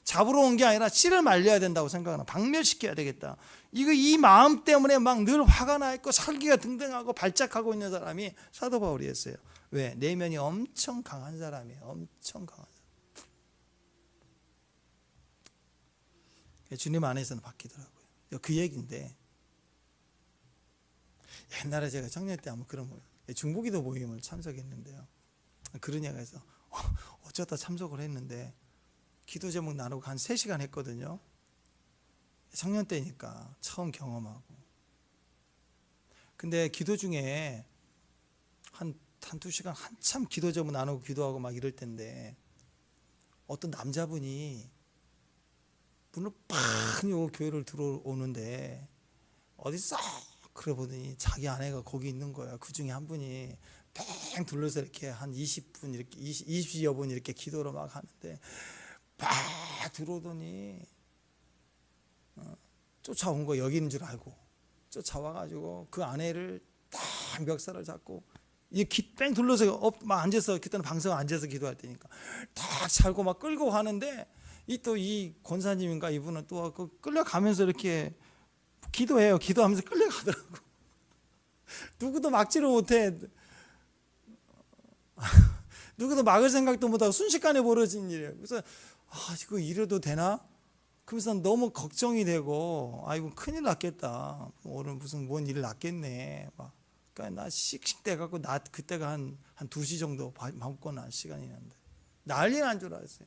잡으러 온 게 아니라 씨를 말려야 된다고 생각하는 박멸시켜야 되겠다. 이 마음 때문에 막 늘 화가 나 있고 살기가 등등하고 발작하고 있는 사람이 사도 바울이었어요. 왜? 내면이 엄청 강한 사람이에요. 엄청 강한 사람. 주님 안에서는 바뀌더라고요. 그 얘기인데 옛날에 제가 청년 때 한번 그런 중보기도 모임을 참석했는데요. 그런 얘기에서 어쩌다 참석을 했는데 기도 제목 나누고 한 3시간 했거든요. 청년 때니까 처음 경험하고. 근데 기도 중에 한 2시간 한참 기도 제목 나누고 기도하고 막 이럴 텐데 어떤 남자분이 문을 팍 열고 교회를 들어오는데 어디 싹 그래 보더니 자기 아내가 거기 있는 거야. 그 중에 한 분이 뺑 둘러서 이렇게 한 20분 이렇게 20여 분 이렇게 기도를 막 하는데 막 들어오더니 쫓아온 거 여기 있는 줄 알고 쫓아와가지고 그 아내를 딱 멱살을 잡고 뺑 둘러서 막 앉아서 그때는 방송 앉아서 기도할 때니까 딱 살고 막 끌고 가는데 이 권사님인가 이분은 또 끌려가면서 이렇게 기도해요. 기도하면서 끌려가더라고. 누구도 막지를 못해. 누구도 막을 생각도 못하고 순식간에 벌어진 일이에요. 그래서 이거 이래도 되나? 그래서 너무 걱정이 되고 이거 큰일 났겠다. 오늘 무슨 뭔 일 났겠네. 그러니까 나 씩씩대 갖고 그때가 한 2시 정도 먹고 난 시간이 났는데 난리 난 줄 알았어요.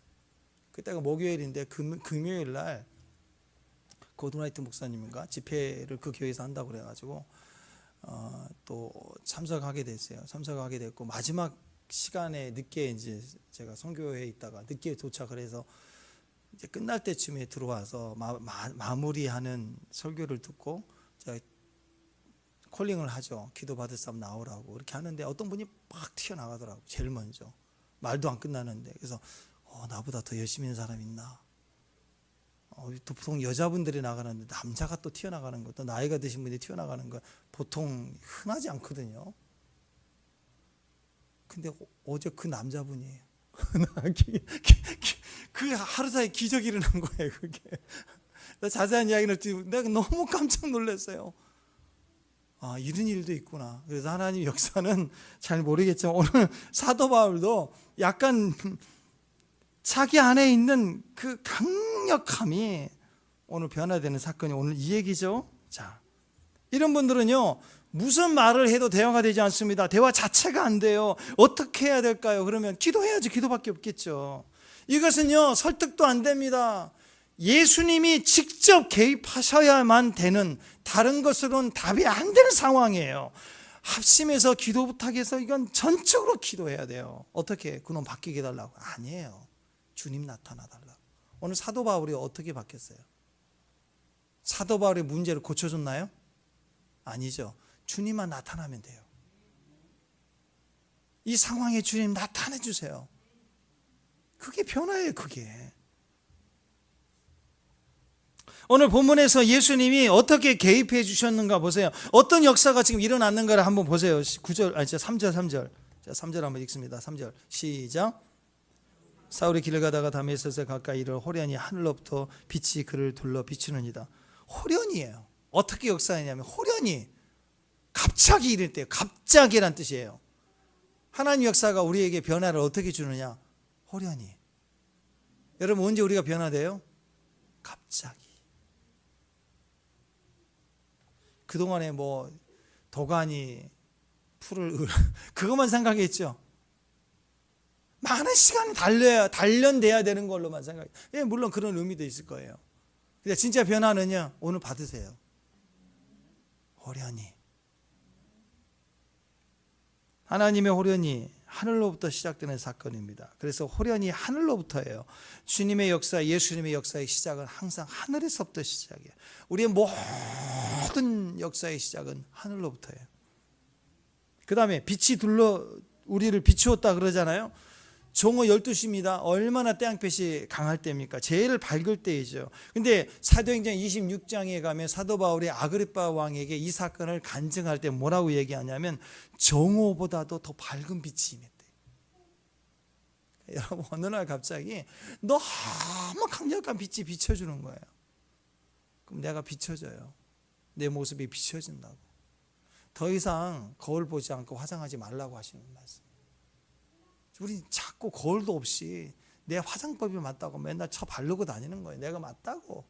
그때가 목요일인데 금요일 날 고드라이트 목사님인가 집회를 그 교회에서 한다고 그래가지고 또 참석하게 됐어요. 참석하게 됐고 마지막 시간에 늦게 이제 제가 선교회에 있다가 늦게 도착을 해서 이제 끝날 때쯤에 들어와서 마무리하는 설교를 듣고 제가 콜링을 하죠. 기도받을 사람 나오라고 이렇게 하는데 어떤 분이 막 튀어나가더라고. 제일 먼저 말도 안 끝나는데 그래서 나보다 더 열심히 있는 사람 있나? 보통 여자분들이 나가는데 남자가 또 튀어나가는 거, 또 나이가 드신 분이 튀어나가는 거 보통 흔하지 않거든요. 근데 어제 그 남자분이에요. 그 하루 사이에 기적이 일어난 거예요. 그게 자세한 이야기를 듣고 내가 너무 깜짝 놀랐어요. 이런 일도 있구나. 그래서 하나님 역사는 잘 모르겠지만 오늘 사도 바울도 약간 자기 안에 있는 그 강력함이 오늘 변화되는 사건이 오늘 이 얘기죠. 자, 이런 분들은요 무슨 말을 해도 대화가 되지 않습니다. 대화 자체가 안 돼요. 어떻게 해야 될까요? 그러면 기도해야지. 기도밖에 없겠죠. 이것은요 설득도 안 됩니다. 예수님이 직접 개입하셔야만 되는, 다른 것으로는 답이 안 되는 상황이에요. 합심해서 기도 부탁해서 이건 전적으로 기도해야 돼요. 어떻게? 그놈 바뀌게 해달라고? 아니에요. 주님 나타나달라고. 오늘 사도 바울이 어떻게 바뀌었어요? 사도 바울의 문제를 고쳐줬나요? 아니죠. 주님만 나타나면 돼요. 이 상황에 주님 나타내 주세요. 그게 변화예요. 그게. 오늘 본문에서 예수님이 어떻게 개입해 주셨는가 보세요. 어떤 역사가 지금 일어났는가를 한번 보세요. 9절, 3절. 자, 3절 한번 읽습니다. 3절 시작. 사울이 길을 가다가 다메섹에 가까이 이르러 호련히 하늘로부터 빛이 그를 둘러 비추느니라. 호련이에요. 어떻게 역사했냐면 호련히 갑자기 이럴 때요. 갑자기란 뜻이에요. 하나님 역사가 우리에게 변화를 어떻게 주느냐? 호련히. 여러분 언제 우리가 변화돼요? 갑자기. 그동안에 뭐 도가니 풀을 그것만 생각했죠. 많은 시간이 단련돼야 되는 걸로만 생각해요. 예, 물론 그런 의미도 있을 거예요. 근데 진짜 변화는요, 오늘 받으세요. 호련히. 하나님의 호련히 하늘로부터 시작되는 사건입니다. 그래서 호련히 하늘로부터예요. 주님의 역사, 예수님의 역사의 시작은 항상 하늘에서부터 시작이에요. 우리의 모든 역사의 시작은 하늘로부터예요. 그 다음에 빛이 우리를 비추었다 그러잖아요. 정오 12시입니다. 얼마나 태양빛이 강할 때입니까? 제일 밝을 때이죠. 근데 사도행전 26장에 가면 사도 바울이 아그리빠 왕에게 이 사건을 간증할 때 뭐라고 얘기하냐면 정오보다도 더 밝은 빛이 임했대. 여러분 어느 날 갑자기 너무 강력한 빛이 비춰주는 거예요. 그럼 내가 비춰져요. 내 모습이 비춰진다고. 더 이상 거울 보지 않고 화장하지 말라고 하시는 말씀. 우리 자꾸 거울도 없이 내 화장법이 맞다고 맨날 바르고 다니는 거예요. 내가 맞다고.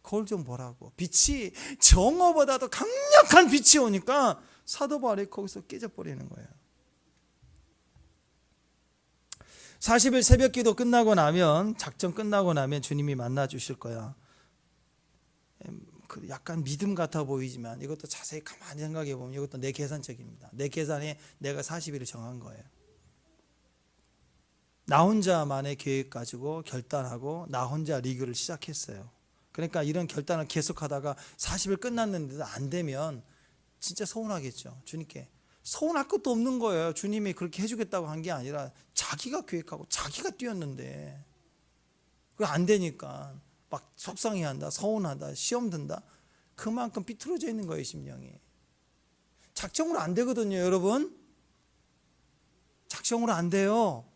거울 좀 보라고. 빛이 정오보다도 강력한 빛이 오니까 사도 바울이 거기서 깨져버리는 거예요. 40일 새벽 기도 끝나고 나면, 작전 끝나고 나면 주님이 만나 주실 거야. 약간 믿음 같아 보이지만 이것도 자세히 가만히 생각해 보면 이것도 내 계산책입니다. 내 계산에 내가 40일을 정한 거예요. 나 혼자만의 계획 가지고 결단하고 나 혼자 리그를 시작했어요. 그러니까 이런 결단을 계속하다가 40일 끝났는데도 안 되면 진짜 서운하겠죠. 주님께 서운할 것도 없는 거예요. 주님이 그렇게 해주겠다고 한 게 아니라 자기가 계획하고 자기가 뛰었는데 그거 안 되니까 막 속상해한다, 서운하다, 시험 든다. 그만큼 삐뚤어져 있는 거예요, 심령이. 작정으로 안 되거든요, 여러분. 작정으로 안 돼요.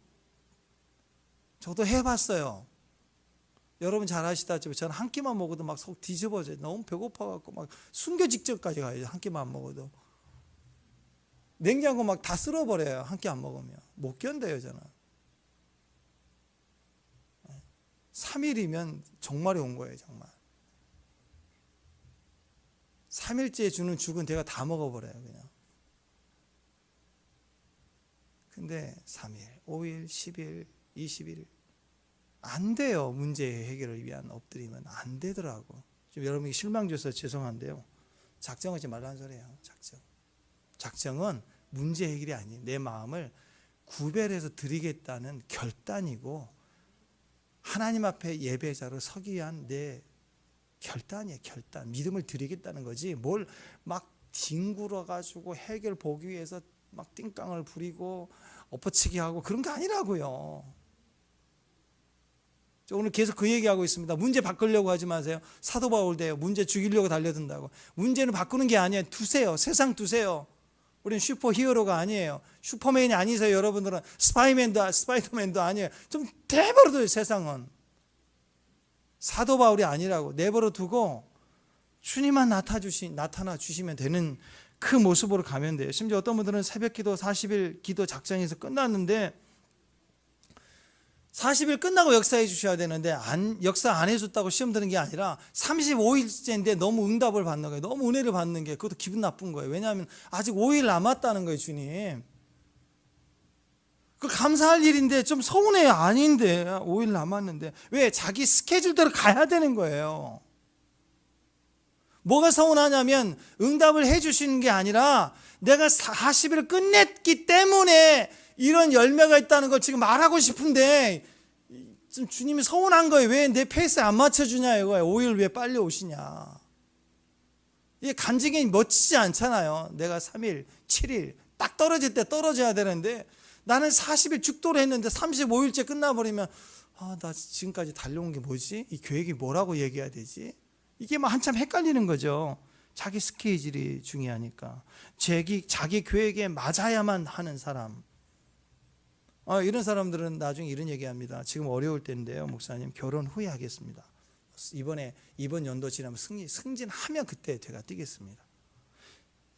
저도 해봤어요. 여러분 잘 아시다시피 저는 한 끼만 먹어도 막 속 뒤집어져요. 너무 배고파갖고 막 숨겨 직전까지 가요. 한 끼만 안 먹어도. 냉장고 막 다 쓸어버려요. 한 끼 안 먹으면. 못 견뎌요, 저는. 3일이면 종말이 온 거예요, 정말. 3일째 주는 죽은 제가 다 먹어버려요, 그냥. 근데 3일, 5일, 10일, 20일 안 돼요. 문제 해결을 위한 엎드리면 안 되더라고. 좀 여러분이 실망 줘서 죄송한데요. 작정하지 말라는 소리예요. 작정은 문제 해결이 아니에요. 내 마음을 구별해서 드리겠다는 결단이고 하나님 앞에 예배자로 서기 위한 내 결단이에요. 결단. 믿음을 드리겠다는 거지 뭘 막 뒹굴어 가지고 해결 보기 위해서 막 띵깡을 부리고 엎어치기 하고 그런 거 아니라고요. 저 오늘 계속 그 얘기하고 있습니다. 문제 바꾸려고 하지 마세요. 사도 바울 돼요. 문제 죽이려고 달려든다고. 문제는 바꾸는 게 아니에요. 두세요. 세상 두세요. 우리는 슈퍼 히어로가 아니에요. 슈퍼맨이 아니세요. 여러분들은 스파이더맨도 아니에요. 좀 내버려둬요. 세상은. 사도 바울이 아니라고 내버려 두고 주님만 나타나 주시면 되는 그 모습으로 가면 돼요. 심지어 어떤 분들은 새벽 기도 40일 기도 작정해서 끝났는데 40일 끝나고 역사해 주셔야 되는데 역사 안 해줬다고 시험 드는 게 아니라 35일째인데 너무 응답을 받는 거예요. 너무 은혜를 받는 게 그것도 기분 나쁜 거예요. 왜냐하면 아직 5일 남았다는 거예요. 주님. 그 감사할 일인데 좀 서운해요. 아닌데 5일 남았는데 왜? 자기 스케줄대로 가야 되는 거예요. 뭐가 서운하냐면 응답을 해 주시는 게 아니라 내가 40일을 끝냈기 때문에 이런 열매가 있다는 걸 지금 말하고 싶은데 좀 주님이 서운한 거예요. 왜 내 페이스에 안 맞춰주냐 이거예요. 5일 왜 빨리 오시냐. 이게 간증이 멋지지 않잖아요. 내가 3일, 7일 딱 떨어질 때 떨어져야 되는데 나는 40일 죽도록 했는데 35일째 끝나버리면 나 지금까지 달려온 게 뭐지? 이 계획이 뭐라고 얘기해야 되지? 이게 막 한참 헷갈리는 거죠. 자기 스케줄이 중요하니까. 자기 계획에 맞아야만 하는 사람. 이런 사람들은 나중에 이런 얘기합니다. 지금 어려울 때인데요, 목사님 결혼 후에 하겠습니다. 이번 연도 지나면 승진하면 그때 제가 뛰겠습니다.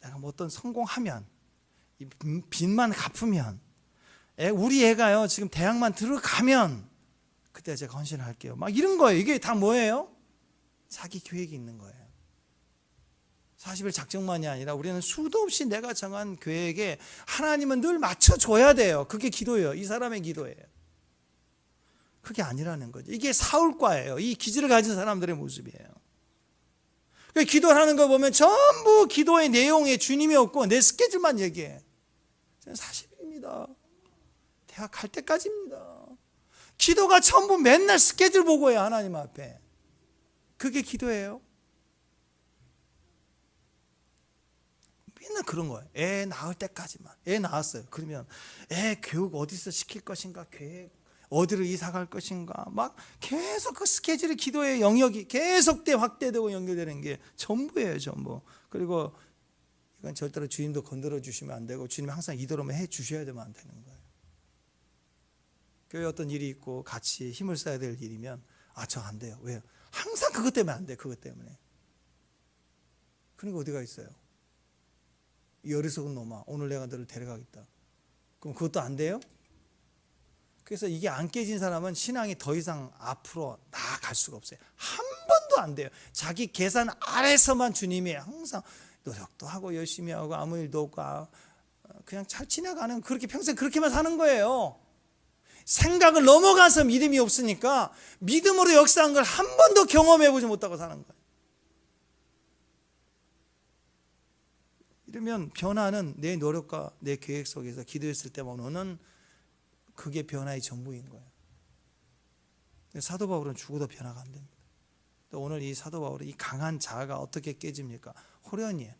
내가 뭐 어떤 성공하면, 빚만 갚으면, 우리 애가요 지금 대학만 들어가면 그때 제가 헌신을 할게요. 막 이런 거예요. 이게 다 뭐예요? 자기 계획이 있는 거예요. 40일 작정만이 아니라 우리는 수도 없이 내가 정한 계획에 하나님은 늘 맞춰줘야 돼요. 그게 기도예요. 이 사람의 기도예요. 그게 아니라는 거죠. 이게 사울과예요. 이 기질을 가진 사람들의 모습이에요. 기도를 하는 거 보면 전부 기도의 내용에 주님이 없고 내 스케줄만 얘기해. 저는 40일입니다. 대학 갈 때까지입니다. 기도가 전부 맨날 스케줄 보고 해요. 하나님 앞에. 그게 기도예요. 맨날 그런 거예요. 애 낳을 때까지만. 애 낳았어요. 그러면 애 교육 어디서 시킬 것인가, 계획 어디로 이사 갈 것인가, 막 계속 그 스케줄의 기도의 영역이 계속 확대되고 연결되는 게 전부예요. 전부. 그리고 이건 절대로 주님도 건드려 주시면 안 되고, 주님이 항상 이대로만 해 주셔야 되면 안 되는 거예요. 교회 어떤 일이 있고 같이 힘을 써야 될 일이면 저 안 돼요. 왜요? 항상 그것 때문에 안 돼. 그것 때문에. 그러니까 어디가 있어요? 이 어리석은 놈아, 오늘 내가 너를 데려가겠다. 그럼 그것도 안 돼요? 그래서 이게 안 깨진 사람은 신앙이 더 이상 앞으로 나아갈 수가 없어요. 한 번도 안 돼요. 자기 계산 아래서만 주님이 항상 노력도 하고 열심히 하고 아무 일도 없고 그냥 잘 지나가는, 그렇게 평생 그렇게만 사는 거예요. 생각을 넘어가서 믿음이 없으니까 믿음으로 역사한 걸 한 번도 경험해보지 못하고 사는 거예요. 이러면 변화는 내 노력과 내 계획 속에서 기도했을 때만 오는, 그게 변화의 전부인 거예요. 사도 바울은 죽어도 변화가 안 됩니다. 또 오늘 이 사도 바울의 이 강한 자아가 어떻게 깨집니까? 호련이에요.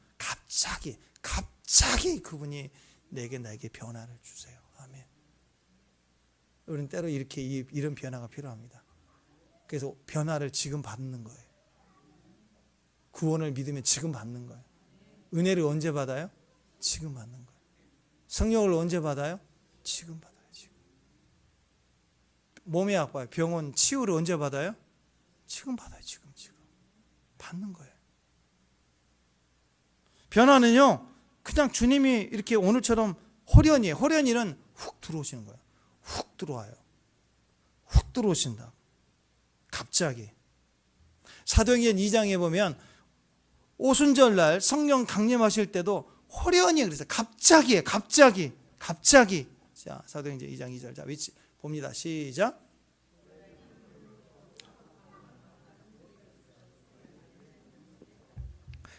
갑자기 그분이 나에게 변화를 주세요. 아멘. 우리는 때로 이런 변화가 필요합니다. 그래서 변화를 지금 받는 거예요. 구원을 믿으면 지금 받는 거예요. 은혜를 언제 받아요? 지금 받는 거예요. 성령을 언제 받아요? 지금 받아요. 지금. 몸의 아파요. 병원 치유를 언제 받아요? 지금 받아요. 지금 받는 거예요. 변화는요, 그냥 주님이 이렇게 오늘처럼 호련이에요. 호련이는 훅 들어오시는 거예요. 훅 들어와요. 훅 들어오신다. 갑자기. 사도행전 2장에 보면 오순절날 성령 강림하실 때도 호련히 그래서 갑자기예요. 갑자기. 자, 사도행전 2장 2절. 자, 봅니다. 시작.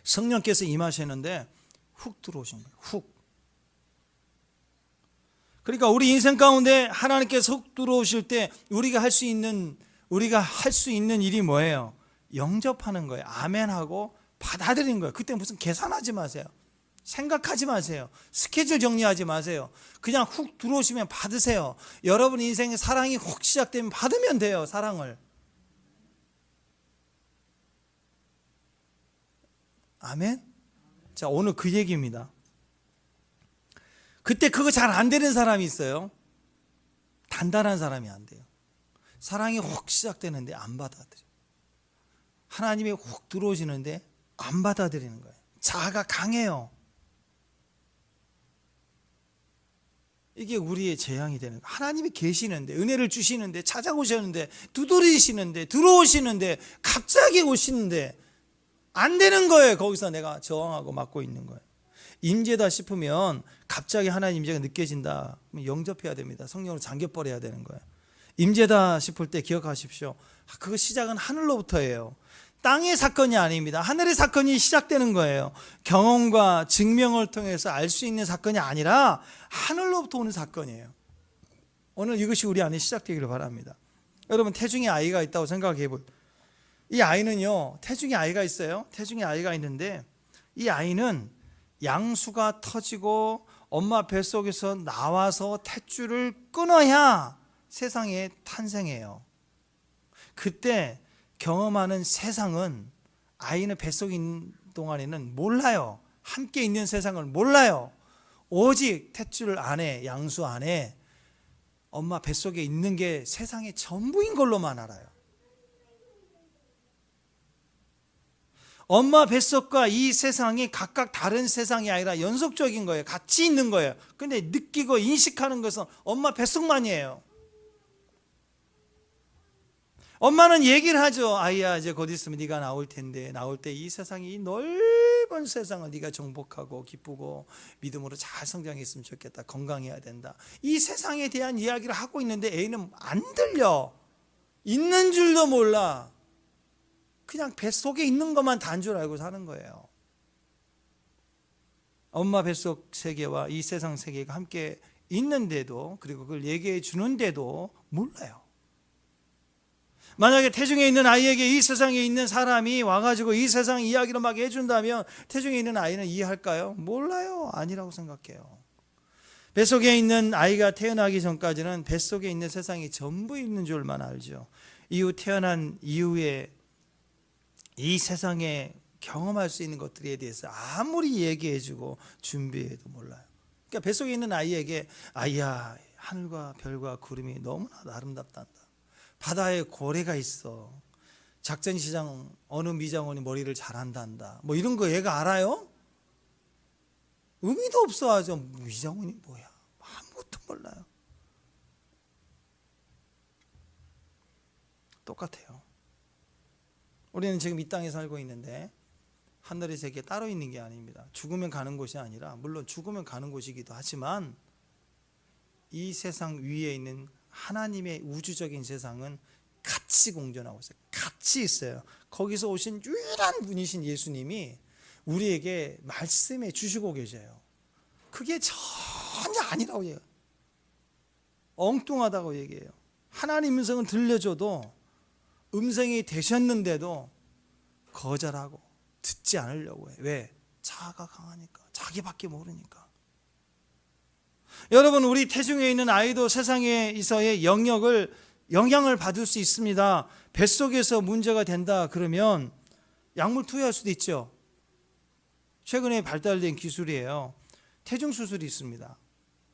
성령께서 임하시는데 훅 들어오신 거예요. 훅. 그러니까 우리 인생 가운데 하나님께서 훅 들어오실 때 우리가 할 수 있는 일이 뭐예요? 영접하는 거예요. 아멘하고 받아들이는 거예요. 그때 무슨 계산하지 마세요. 생각하지 마세요. 스케줄 정리하지 마세요. 그냥 훅 들어오시면 받으세요. 여러분 인생의 사랑이 훅 시작되면 받으면 돼요. 사랑을. 아멘. 자, 오늘 그 얘기입니다. 그때 그거 잘 안 되는 사람이 있어요. 단단한 사람이 안 돼요. 사랑이 훅 시작되는데 안 받아들여요. 하나님이 훅 들어오시는데 안 받아들이는 거예요. 자아가 강해요. 이게 우리의 재앙이 되는 거예요. 하나님이 계시는데, 은혜를 주시는데, 찾아오셨는데, 두드리시는데, 들어오시는데, 갑자기 오시는데 안 되는 거예요. 거기서 내가 저항하고 막고 있는 거예요. 임재다 싶으면 갑자기 하나님 임재가 느껴진다. 그럼 영접해야 됩니다. 성령으로 잠겨버려야 되는 거예요. 임재다 싶을 때 기억하십시오. 그거 시작은 하늘로부터예요. 땅의 사건이 아닙니다. 하늘의 사건이 시작되는 거예요. 경험과 증명을 통해서 알 수 있는 사건이 아니라 하늘로부터 오는 사건이에요. 오늘 이것이 우리 안에 시작되기를 바랍니다. 여러분, 태중의 아이가 있다고 생각해 보세요. 이 아이는요, 태중의 아이가 있어요. 태중의 아이가 있는데 이 아이는 양수가 터지고 엄마 뱃속에서 나와서 탯줄을 끊어야 세상에 탄생해요. 그때 경험하는 세상은 아이는 뱃속에 있는 동안에는 몰라요. 함께 있는 세상을 몰라요. 오직 탯줄 안에, 양수 안에 엄마 뱃속에 있는 게 세상의 전부인 걸로만 알아요. 엄마 뱃속과 이 세상이 각각 다른 세상이 아니라 연속적인 거예요. 같이 있는 거예요. 근데 느끼고 인식하는 것은 엄마 뱃속만이에요. 엄마는 얘기를 하죠. 아이야, 이제 곧 있으면 네가 나올 텐데, 나올 때 이 세상이, 이 넓은 세상을 네가 정복하고 기쁘고 믿음으로 잘 성장했으면 좋겠다. 건강해야 된다. 이 세상에 대한 이야기를 하고 있는데 애는 안 들려. 있는 줄도 몰라. 그냥 뱃속에 있는 것만 단 줄 알고 사는 거예요. 엄마 뱃속 세계와 이 세상 세계가 함께 있는데도, 그리고 그걸 얘기해 주는데도 몰라요. 만약에 태중에 있는 아이에게 이 세상에 있는 사람이 와가지고 이 세상 이야기를 막 해준다면 태중에 있는 아이는 이해할까요? 몰라요. 아니라고 생각해요. 뱃속에 있는 아이가 태어나기 전까지는 뱃속에 있는 세상이 전부 있는 줄만 알죠. 이후 태어난 이후에 이 세상에 경험할 수 있는 것들에 대해서 아무리 얘기해주고 준비해도 몰라요. 그러니까 뱃속에 있는 아이에게 아이야, 하늘과 별과 구름이 너무나 아름답단다. 바다에 고래가 있어. 작전시장 어느 미장원이 머리를 잘한단다. 뭐 이런 거 얘가 알아요? 의미도 없어 하죠. 미장원이 뭐야? 아무것도 몰라요. 똑같아요. 우리는 지금 이 땅에 살고 있는데 하늘의 세계 따로 있는 게 아닙니다. 죽으면 가는 곳이 아니라, 물론 죽으면 가는 곳이기도 하지만 이 세상 위에 있는 하나님의 우주적인 세상은 같이 공존하고 있어요. 같이 있어요. 거기서 오신 유일한 분이신 예수님이 우리에게 말씀해 주시고 계셔요. 그게 전혀 아니라고 얘기해요. 엉뚱하다고 얘기해요. 하나님 음성은 들려줘도, 음성이 되셨는데도 거절하고 듣지 않으려고 해요. 왜? 자아가 강하니까, 자기밖에 모르니까. 여러분, 우리 태중에 있는 아이도 세상에서의 영향을 받을 수 있습니다. 뱃속에서 문제가 된다 그러면 약물 투여할 수도 있죠. 최근에 발달된 기술이에요. 태중 수술이 있습니다.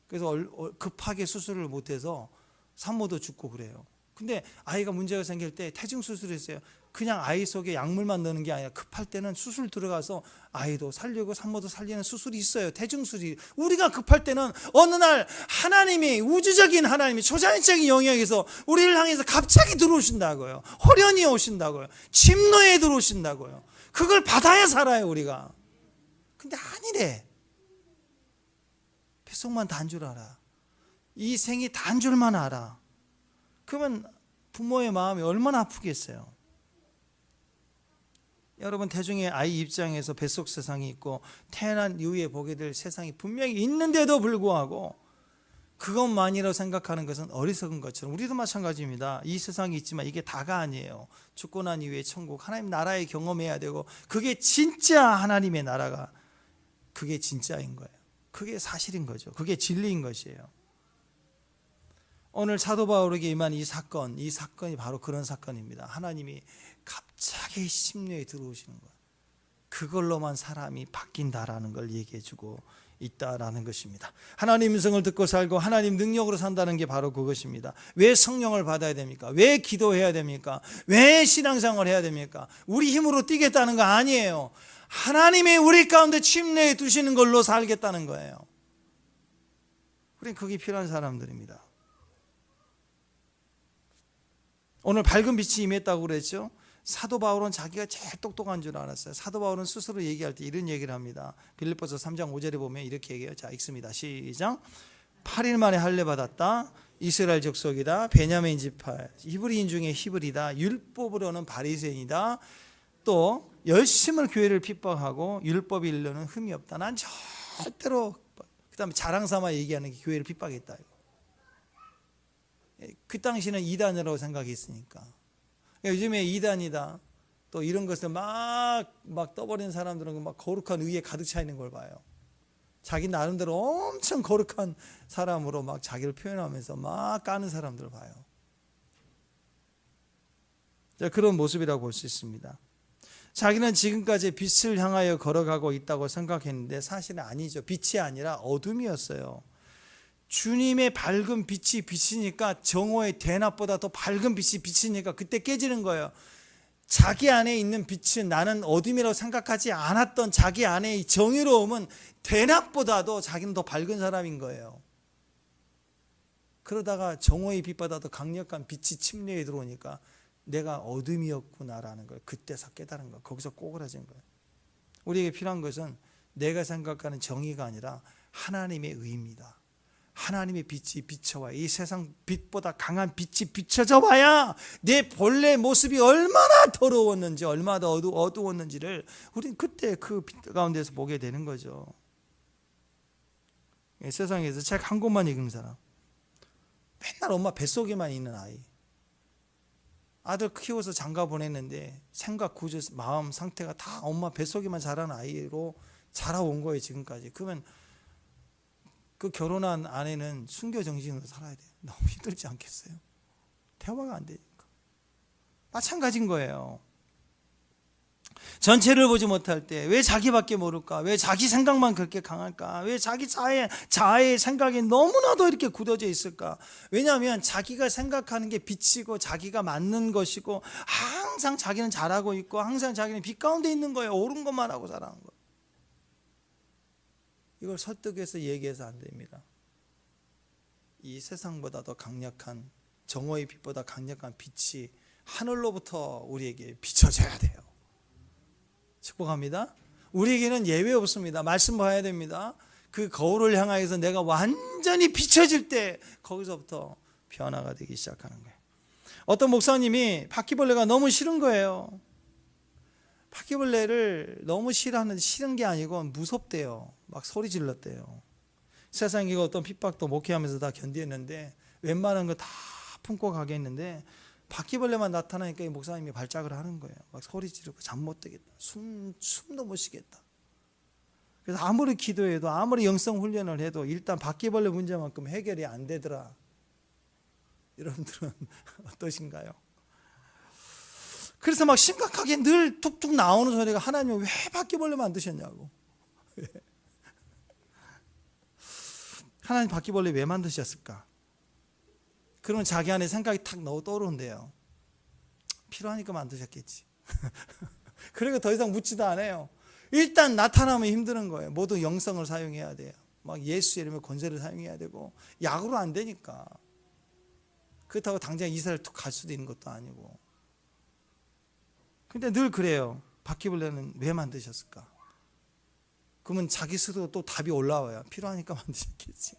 그래서 급하게 수술을 못해서 산모도 죽고 그래요. 근데 아이가 문제가 생길 때 태중 수술을 했어요. 그냥 아이 속에 약물만 넣는 게 아니라 급할 때는 수술 들어가서 아이도 살리고 산모도 살리는 수술이 있어요. 태중 수술이. 우리가 급할 때는 어느 날 하나님이, 우주적인 하나님이 초자연적인 영역에서 우리를 향해서 갑자기 들어오신다고요. 호련히 오신다고요. 침노에 들어오신다고요. 그걸 받아야 살아요, 우리가. 근데 아니래. 뱃속만 단 줄 알아. 이 생이 단 줄만 알아. 그러면 부모의 마음이 얼마나 아프겠어요. 여러분, 태중의 아이 입장에서 뱃속 세상이 있고 태어난 이후에 보게 될 세상이 분명히 있는데도 불구하고 그것만이라고 생각하는 것은 어리석은 것처럼, 우리도 마찬가지입니다. 이 세상이 있지만 이게 다가 아니에요. 죽고 난 이후에 천국, 하나님 나라에 경험해야 되고, 그게 진짜 하나님의 나라가, 그게 진짜인 거예요. 그게 사실인 거죠. 그게 진리인 것이에요. 오늘 사도 바울에게 임한 이 사건이 바로 그런 사건입니다. 하나님이 갑자기 심려에 들어오시는 거예요. 그걸로만 사람이 바뀐다라는 걸 얘기해주고 있다라는 것입니다. 하나님 음성을 듣고 살고 하나님 능력으로 산다는 게 바로 그것입니다. 왜 성령을 받아야 됩니까? 왜 기도해야 됩니까? 왜 신앙생활을 해야 됩니까? 우리 힘으로 뛰겠다는 거 아니에요. 하나님이 우리 가운데 침례에 두시는 걸로 살겠다는 거예요. 우린 그게 필요한 사람들입니다. 오늘 밝은 빛이 임했다고 그랬죠. 사도 바울은 자기가 제일 똑똑한 줄 알았어요. 사도 바울은 스스로 얘기할 때 이런 얘기를 합니다. 빌립보서 3장 5절에 보면 이렇게 얘기해요. 자, 읽습니다. 시작. 8일 만에 할례 받았다. 이스라엘 족속이다. 베냐민 지파, 히브리인 중에 히브리다. 율법으로는 바리새인이다. 또 열심을 교회를 핍박하고 율법이 일러는 흠이 없다. 난 절대로, 그다음에 자랑 삼아 얘기하는 게 교회를 핍박했다. 그 당시는 이단이라고 생각했으니까. 요즘에 이단이다, 또 이런 것을 막 떠버리는 사람들은 막 거룩한 의에 가득 차 있는 걸 봐요. 자기 나름대로 엄청 거룩한 사람으로 막 자기를 표현하면서 막 까는 사람들을 봐요. 그런 모습이라고 볼 수 있습니다. 자기는 지금까지 빛을 향하여 걸어가고 있다고 생각했는데 사실은 아니죠. 빛이 아니라 어둠이었어요. 주님의 밝은 빛이 비치니까, 정오의 대낮보다 더 밝은 빛이 비치니까 그때 깨지는 거예요. 자기 안에 있는 빛은, 나는 어둠이라고 생각하지 않았던 자기 안의 정의로움은 대낮보다도 자기는 더 밝은 사람인 거예요. 그러다가 정오의 빛보다 더 강력한 빛이 침례에 들어오니까 내가 어둠이었구나라는 걸 그때서 깨달은 거예요. 거기서 꼬그라진 거예요. 우리에게 필요한 것은 내가 생각하는 정의가 아니라 하나님의 의입니다. 하나님의 빛이 비춰와야, 이 세상 빛보다 강한 빛이 비춰져 봐야 내 본래 모습이 얼마나 더러웠는지, 얼마나 더 어두웠는지를 우리는 그때 그 빛 가운데서 보게 되는 거죠. 세상에서 책 한 권만 읽은 사람, 맨날 엄마 뱃속에만 있는 아이, 아들 키워서 장가 보냈는데 생각, 구조, 마음 상태가 다 엄마 뱃속에만 자란 아이로 자라온 거예요, 지금까지. 그러면 그 결혼한 아내는 순교 정신으로 살아야 돼요. 너무 힘들지 않겠어요? 대화가 안 되니까. 마찬가지인 거예요. 전체를 보지 못할 때 왜 자기밖에 모를까? 왜 자기 생각만 그렇게 강할까? 왜 자기 자아의 생각이 너무나도 이렇게 굳어져 있을까? 왜냐하면 자기가 생각하는 게 빛이고 자기가 맞는 것이고, 항상 자기는 잘하고 있고 항상 자기는 빛 가운데 있는 거예요. 옳은 것만 하고 살아가는 거예요. 이걸 설득해서 얘기해서 안 됩니다. 이 세상보다 더 강력한, 정오의 빛보다 강력한 빛이 하늘로부터 우리에게 비춰져야 돼요. 축복합니다. 우리에게는 예외 없습니다. 말씀 봐야 됩니다. 그 거울을 향하여서 내가 완전히 비춰질 때 거기서부터 변화가 되기 시작하는 거예요. 어떤 목사님이 바퀴벌레가 너무 싫은 거예요. 바퀴벌레를 너무 싫은 게 아니고 무섭대요. 막 소리 질렀대요. 세상에 어떤 핍박도 목회하면서 다 견디했는데 웬만한 거 다 품고 가겠는데 바퀴벌레만 나타나니까 이 목사님이 발작을 하는 거예요. 막 소리 지르고 잠 못 들겠다. 숨도 못 쉬겠다. 그래서 아무리 기도해도, 아무리 영성 훈련을 해도 일단 바퀴벌레 문제만큼 해결이 안 되더라. 여러분들은 어떠신가요? 그래서 막 심각하게 늘 툭툭 나오는 소리가, 하나님은 왜 바퀴벌레 만드셨냐고. 하나님 바퀴벌레 왜 만드셨을까? 그러면 자기 안에 생각이 탁 떠오른대요. 필요하니까 만드셨겠지. 그리고 더 이상 묻지도 않아요. 일단 나타나면 힘드는 거예요. 모두 영성을 사용해야 돼요. 막 예수 이름의 권세를 사용해야 되고, 약으로 안 되니까. 그렇다고 당장 이사를 툭 갈 수도 있는 것도 아니고. 근데 늘 그래요. 바퀴벌레는 왜 만드셨을까? 그러면 자기 스스로 또 답이 올라와요. 필요하니까 만드셨겠지.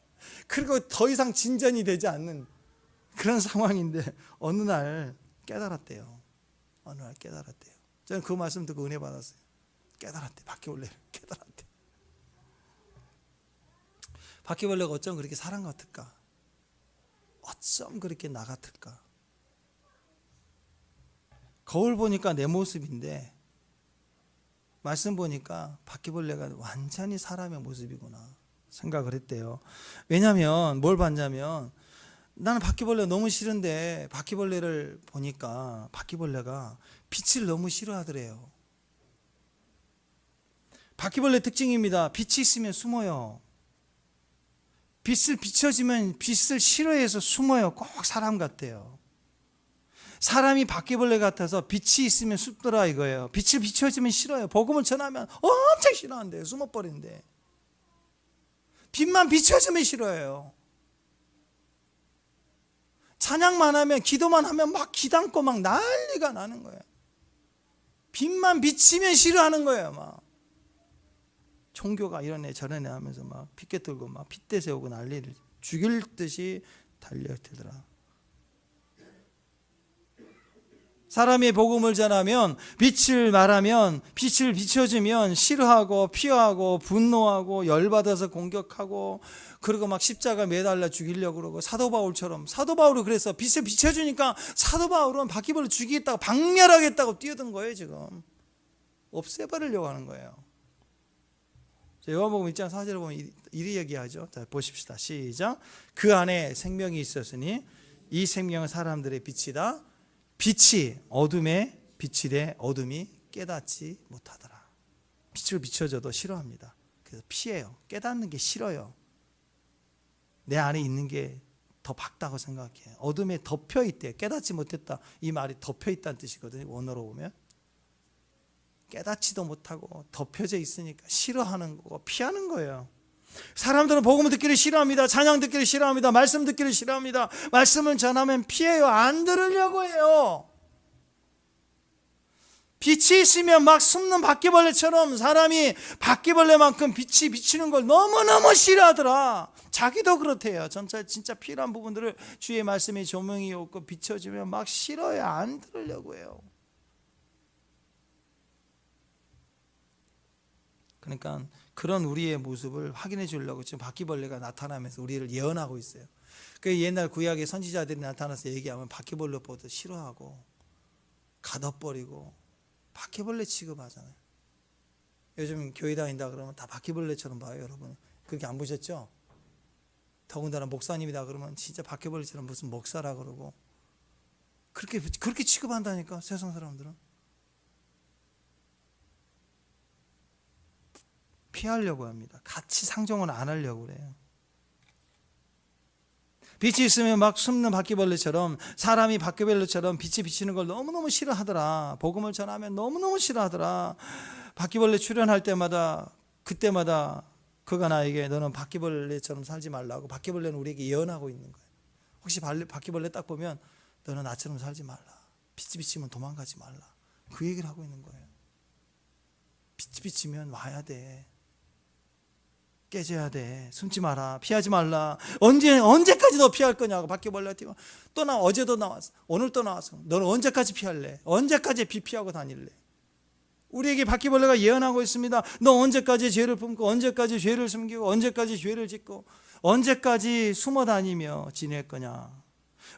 그리고 더 이상 진전이 되지 않는 그런 상황인데 어느 날 깨달았대요. 어느 날 깨달았대요. 저는 그 말씀 듣고 은혜 받았어요. 깨달았대. 바퀴벌레를 깨달았대. 바퀴벌레가 어쩜 그렇게 사람 같을까? 어쩜 그렇게 나 같을까? 거울 보니까 내 모습인데 말씀 보니까 바퀴벌레가 완전히 사람의 모습이구나 생각을 했대요. 왜냐하면 뭘 봤냐면, 나는 바퀴벌레가 너무 싫은데 바퀴벌레를 보니까 바퀴벌레가 빛을 너무 싫어하더래요. 바퀴벌레 특징입니다. 빛이 있으면 숨어요. 빛을 비춰지면 빛을 싫어해서 숨어요. 꼭 사람 같아요. 사람이 바퀴벌레 같아서 빛이 있으면 숨더라 이거예요. 빛을 비춰지면 싫어요. 복음을 전하면 엄청 싫어한대요. 숨어버린대. 빛만 비춰지면 싫어해요. 찬양만 하면, 기도만 하면 막 기담고 막 난리가 나는 거예요. 빛만 비치면 싫어하는 거예요. 막 종교가 이런 애 저런 애 하면서 막 피켓 들고 막 핏대 세우고 난리를 죽일 듯이 달려들더라. 사람이 복음을 전하면, 빛을 말하면, 빛을 비춰주면 싫어하고 피하고 분노하고 열받아서 공격하고, 그리고 막 십자가 매달려 죽이려고 그러고, 사도 바울처럼, 사도 바울이 그래서 빛을 비춰주니까 사도 바울은 바퀴벌레 죽이겠다고, 박멸하겠다고 뛰어든 거예요. 지금 없애버리려고 하는 거예요. 요한복음 1장 4절에 보면 이리 얘기하죠. 자, 보십시다. 시작. 그 안에 생명이 있었으니 이 생명은 사람들의 빛이다. 빛이 어둠에 비치되 어둠이 깨닫지 못하더라. 빛을 비춰줘도 싫어합니다. 그래서 피해요. 깨닫는 게 싫어요. 내 안에 있는 게 더 밝다고 생각해요. 어둠에 덮여 있대요. 깨닫지 못했다. 이 말이 덮여 있다는 뜻이거든요. 원어로 보면. 깨닫지도 못하고 덮여져 있으니까 싫어하는 거고 피하는 거예요. 사람들은 복음을 듣기를 싫어합니다. 찬양 듣기를 싫어합니다. 말씀 듣기를 싫어합니다. 말씀을 전하면 피해요. 안 들으려고 해요. 빛이 있으면 막 숨는 바퀴벌레처럼 사람이 바퀴벌레만큼 빛이 비치는 걸 너무너무 싫어하더라. 자기도 그렇대요. 진짜 필요한 부분들을 주의 말씀이 조명이 없고 비춰주면 막 싫어요. 안 들으려고 해요. 그러니까 그런 우리의 모습을 확인해 주려고 지금 바퀴벌레가 나타나면서 우리를 예언하고 있어요. 그 옛날 구약의 선지자들이 나타나서 얘기하면 바퀴벌레 보도 싫어하고 가둬버리고 바퀴벌레 취급하잖아요. 요즘 교회 다닌다 그러면 다 바퀴벌레처럼 봐요, 여러분. 그렇게 안 보셨죠? 더군다나 목사님이다 그러면 진짜 바퀴벌레처럼 무슨 목사라 그러고 그렇게 취급한다니까 세상 사람들은. 피하려고 합니다. 같이 상종을 안 하려고 그래요. 빛이 있으면 막 숨는 바퀴벌레처럼 사람이 바퀴벌레처럼 빛이 비치는 걸 너무너무 싫어하더라. 복음을 전하면 너무너무 싫어하더라. 바퀴벌레 출연할 때마다 그때마다 그가 나에게 너는 바퀴벌레처럼 살지 말라고. 바퀴벌레는 우리에게 예언하고 있는 거예요. 혹시 바퀴벌레 딱 보면 너는 나처럼 살지 말라. 빛이 비치면 도망가지 말라. 그 얘기를 하고 있는 거예요. 빛이 비치면 와야 돼. 깨져야 돼. 숨지 마라. 피하지 말라. 언제까지 너 피할 거냐고. 바퀴벌레 뛰고 또 나 어제도 나왔어. 오늘 또 나왔어. 너는 언제까지 피할래? 언제까지 피하고 다닐래? 우리에게 바퀴벌레가 예언하고 있습니다. 너 언제까지 죄를 품고 언제까지 죄를 숨기고 언제까지 죄를 짓고 언제까지 숨어 다니며 지낼 거냐?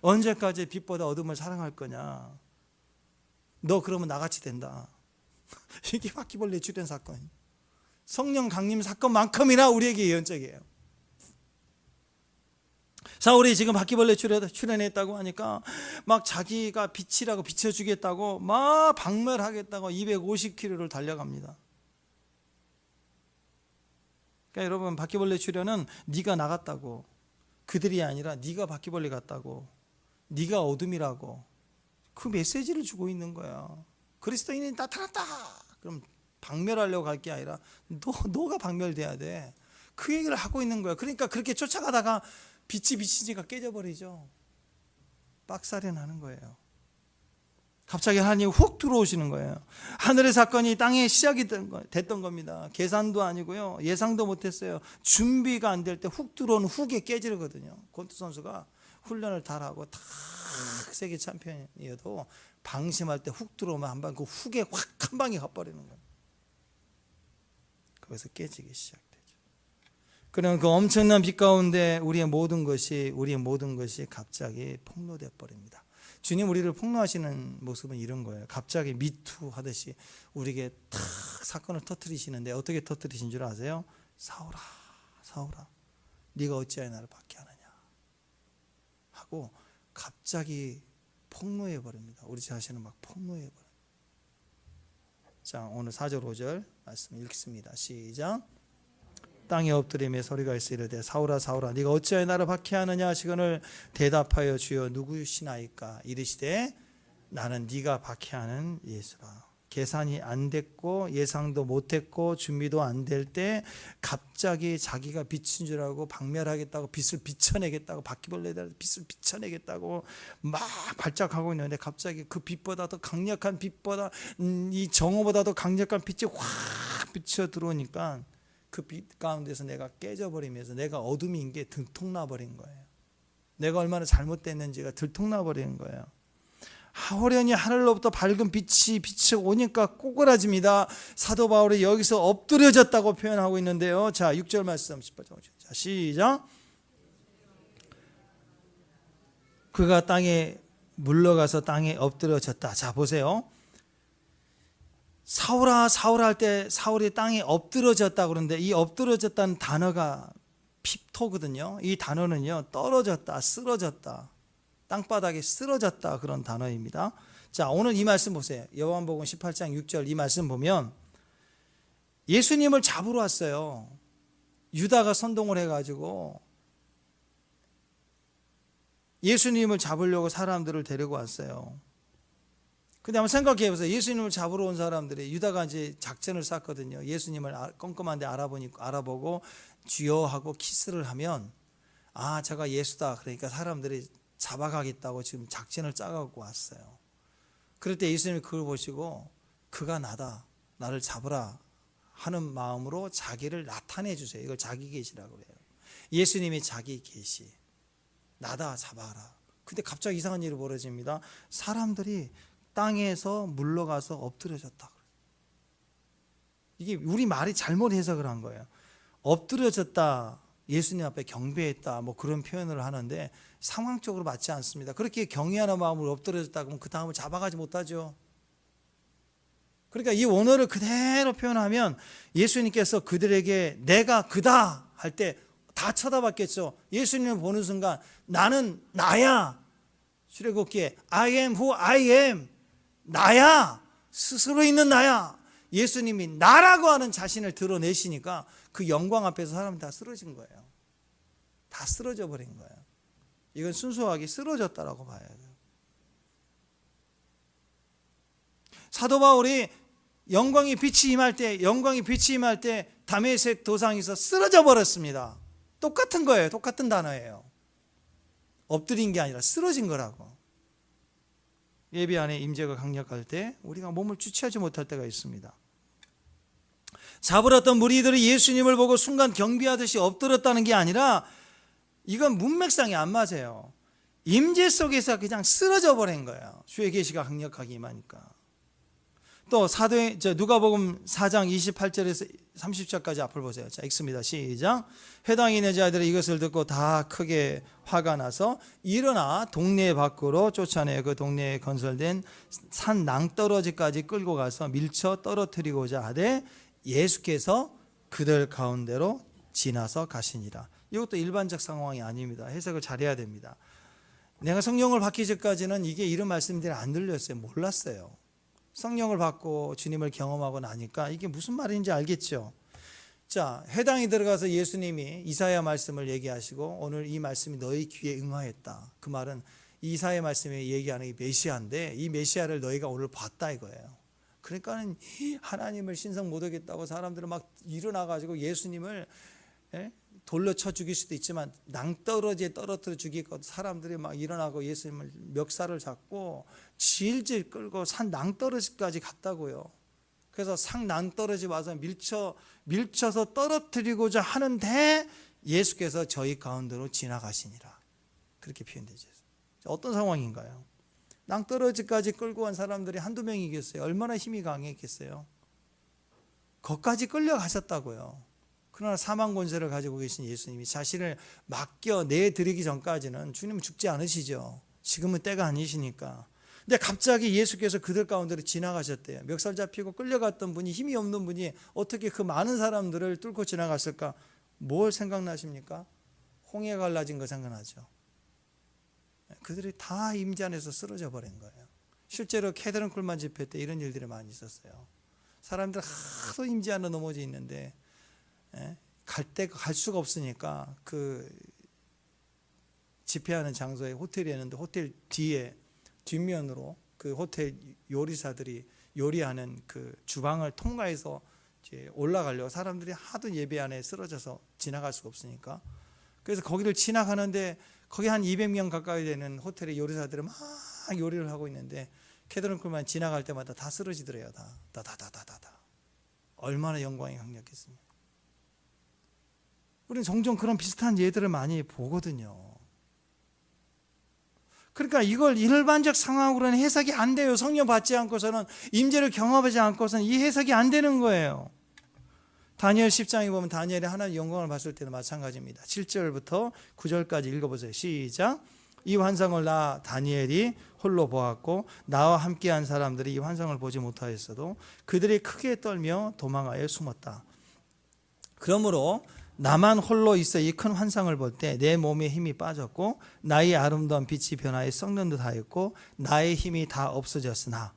언제까지 빛보다 어둠을 사랑할 거냐? 너 그러면 나같이 된다. 이게 바퀴벌레 출현 사건이에요. 성령 강림 사건만큼이나 우리에게 예언적이에요. 사울이 지금 바퀴벌레 출현했다고 하니까 막 자기가 빛이라고 비춰주겠다고 막 박멸하겠다고 250km를 달려갑니다. 그러니까 여러분 바퀴벌레 출현은 네가 나갔다고, 그들이 아니라 네가 바퀴벌레 같다고, 네가 어둠이라고 그 메시지를 주고 있는 거야. 그리스도인이 나타났다. 그럼 박멸하려고 갈 게 아니라 너가 박멸돼야 돼. 그 얘기를 하고 있는 거야. 그러니까 그렇게 쫓아가다가 빛이 비치니까 깨져버리죠. 빡살이 나는 거예요. 갑자기 하나님이 훅 들어오시는 거예요. 하늘의 사건이 땅에 시작이 됐던 겁니다. 계산도 아니고요. 예상도 못했어요. 준비가 안 될 때 훅 들어오는 훅에 깨지거든요. 권투 선수가 훈련을 다 하고 다 세계 챔피언이어도 방심할 때 훅 들어오면 한 방 그 훅에 확 한 방에 가버리는 거예요. 거기서 깨지기 시작되죠. 그럼 그 엄청난 빛 가운데 우리의 모든 것이 갑자기 폭로돼 버립니다. 주님 우리를 폭로하시는 모습은 이런 거예요. 갑자기 미투 하듯이 우리에게 탁 사건을 터뜨리시는데 어떻게 터뜨리신 줄 아세요? 사울아, 사울아, 네가 어찌하여 나를 박해하느냐 하고 갑자기 폭로해 버립니다. 우리 자신을 막 폭로해 버려요. 자, 오늘 4절 5절 말씀 읽습니다. 시작. 땅에 엎드림에 소리가 있어 이르되 사울아 사울아 네가 어찌하여 나를 박해하느냐 하시거늘 대답하여 주여 누구시나이까 이르시되 나는 네가 박해하는 예수라. 계산이 안 됐고 예상도 못했고 준비도 안 될 때 갑자기 자기가 빛인 줄 알고 박멸하겠다고 빛을 비춰내겠다고 바퀴벌레들 빛을 비춰내겠다고 막 발작하고 있는데 갑자기 그 빛보다 더 강력한 빛보다 이 정오보다 더 강력한 빛이 확 비쳐 들어오니까 그 빛 가운데서 내가 깨져버리면서 내가 어둠인 게 들통나버린 거예요. 내가 얼마나 잘못됐는지가 들통나버리는 거예요. 호련히 하늘로부터 밝은 빛이 비쳐오니까 꼬꾸라집니다. 사도 바울이 여기서 엎드려졌다고 표현하고 있는데요. 자, 6절 말씀 18절. 자, 시작. 그가 땅에 물러가서 땅에 엎드려졌다. 자, 보세요. 사울아 사울아 할 때 사울이 땅에 엎드러졌다 그러는데 이 엎드러졌다는 단어가 핍토거든요. 이 단어는요 떨어졌다, 쓰러졌다, 땅바닥에 쓰러졌다 그런 단어입니다. 자, 오늘 이 말씀 보세요. 요한복음 18장 6절 이 말씀 보면 예수님을 잡으러 왔어요. 유다가 선동을 해가지고 예수님을 잡으려고 사람들을 데리고 왔어요. 근데 한번 생각해 보세요. 예수님을 잡으러 온 사람들이 유다가 이제 작전을 짰거든요. 예수님을 껌껌한데 알아보고 주여 하고 키스를 하면 아, 제가 예수다. 그러니까 사람들이 잡아가겠다고 지금 작전을 짜갖고 왔어요. 그럴 때 예수님이 그걸 보시고 그가 나다. 나를 잡으라 하는 마음으로 자기를 나타내 주세요. 이걸 자기 계시라고 그래요. 예수님이 자기 계시. 나다, 잡아라. 근데 갑자기 이상한 일이 벌어집니다. 사람들이 땅에서 물러가서 엎드려졌다. 이게 우리 말이 잘못 해석을 한 거예요. 엎드려졌다, 예수님 앞에 경배했다, 뭐 그런 표현을 하는데 상황적으로 맞지 않습니다. 그렇게 경외하는 마음으로 엎드려졌다 그러면 그 다음을 잡아가지 못하죠. 그러니까 이 원어를 그대로 표현하면 예수님께서 그들에게 내가 그다 할 때 다 쳐다봤겠죠. 예수님을 보는 순간 나는 나야. 출애굽기에 I am who I am. 나야. 스스로 있는 나야. 예수님이 나라고 하는 자신을 드러내시니까 그 영광 앞에서 사람이 다 쓰러진 거예요. 다 쓰러져 버린 거예요. 이건 순수하게 쓰러졌다라고 봐야 돼요. 사도 바울이 영광이 빛이 임할 때 다메섹 도상에서 쓰러져 버렸습니다. 똑같은 거예요. 똑같은 단어예요. 엎드린 게 아니라 쓰러진 거라고. 예배 안에 임재가 강력할 때 우리가 몸을 주체하지 못할 때가 있습니다. 잡으렀던 무리들이 예수님을 보고 순간 경비하듯이 엎드렸다는 게 아니라 이건 문맥상이 안 맞아요. 임재 속에서 그냥 쓰러져 버린 거예요. 주의 계시가 강력하게 임하니까. 또 누가복음 4장 28절에서 30절까지 앞을 보세요. 자, 읽습니다. 시작. 회당에 있는 자들이 이것을 듣고 다 크게 화가 나서 일어나 동네 밖으로 쫓아내 그 동네에 건설된 산 낭떠러지까지 끌고 가서 밀쳐 떨어뜨리고자 하되 예수께서 그들 가운데로 지나서 가시니라. 이것도 일반적 상황이 아닙니다. 해석을 잘해야 됩니다. 내가 성령을 받기 전까지는 이게 이런 말씀들이 안 들렸어요. 몰랐어요. 성령을 받고 주님을 경험하고 나니까 이게 무슨 말인지 알겠죠. 자, 회당에 들어가서 예수님이 이사야 말씀을 얘기하시고 오늘 이 말씀이 너희 귀에 응하였다. 그 말은 이사야 말씀에 얘기하는 이 메시아인데 이 메시아를 너희가 오늘 봤다 이거예요. 그러니까는 하나님을 신성 못하겠다고 사람들은 막 일어나가지고 예수님을 돌로 쳐 죽일 수도 있지만 낭떠러지에 떨어뜨려 죽이고 사람들이 막 일어나고 예수님을 멱살을 잡고 질질 끌고 산 낭떠러지까지 갔다고요. 그래서 산 낭떠러지 와서 밀쳐서 떨어뜨리고자 하는데 예수께서 저희 가운데로 지나가시니라. 그렇게 표현되죠. 어떤 상황인가요? 낭떠러지까지 끌고 간 사람들이 한두 명이겠어요? 얼마나 힘이 강했겠어요? 거기까지 끌려가셨다고요. 그러나 사망 권세를 가지고 계신 예수님이 자신을 맡겨 내드리기 전까지는 주님은 죽지 않으시죠. 지금은 때가 아니시니까. 근데 갑자기 예수께서 그들 가운데로 지나가셨대요. 멱살 잡히고 끌려갔던 분이, 힘이 없는 분이 어떻게 그 많은 사람들을 뚫고 지나갔을까? 뭘 생각나십니까? 홍해 갈라진 거 생각나죠. 그들이 다 임재 안에서 쓰러져 버린 거예요. 실제로 캐드런쿨만 집회 때 이런 일들이 많이 있었어요. 사람들 하도 임재 안에 넘어져 있는데 갈 수가 없으니까 그 집회하는 장소에 호텔이었는데 호텔 뒤에 뒷면으로 그 호텔 요리사들이 요리하는 그 주방을 통과해서 이제 올라가려고 사람들이 하도 예배 안에 쓰러져서 지나갈 수가 없으니까 그래서 거기를 지나가는데 거기 한 200명 가까이 되는 호텔의 요리사들이 막 요리를 하고 있는데 캐드런쿨만 지나갈 때마다 다 쓰러지더래요. 다다다다다. 얼마나 영광이 강력했습니까? 우리는 종종 그런 비슷한 예들을 많이 보거든요. 그러니까 이걸 일반적 상황으로는 해석이 안 돼요. 성령 받지 않고서는, 임재를 경험하지 않고서는 이 해석이 안 되는 거예요. 다니엘 10장에 보면 다니엘이 하나님의 영광을 봤을 때도 마찬가지입니다. 7절부터 9절까지 읽어보세요. 시작. 이 환상을 나 다니엘이 홀로 보았고 나와 함께한 사람들이 이 환상을 보지 못하였어도 그들이 크게 떨며 도망하여 숨었다. 그러므로 나만 홀로 있어 이 큰 환상을 볼 때 내 몸에 힘이 빠졌고 나의 아름다운 빛이 변화해 썩는 듯 하였고 나의 힘이 다 없어졌으나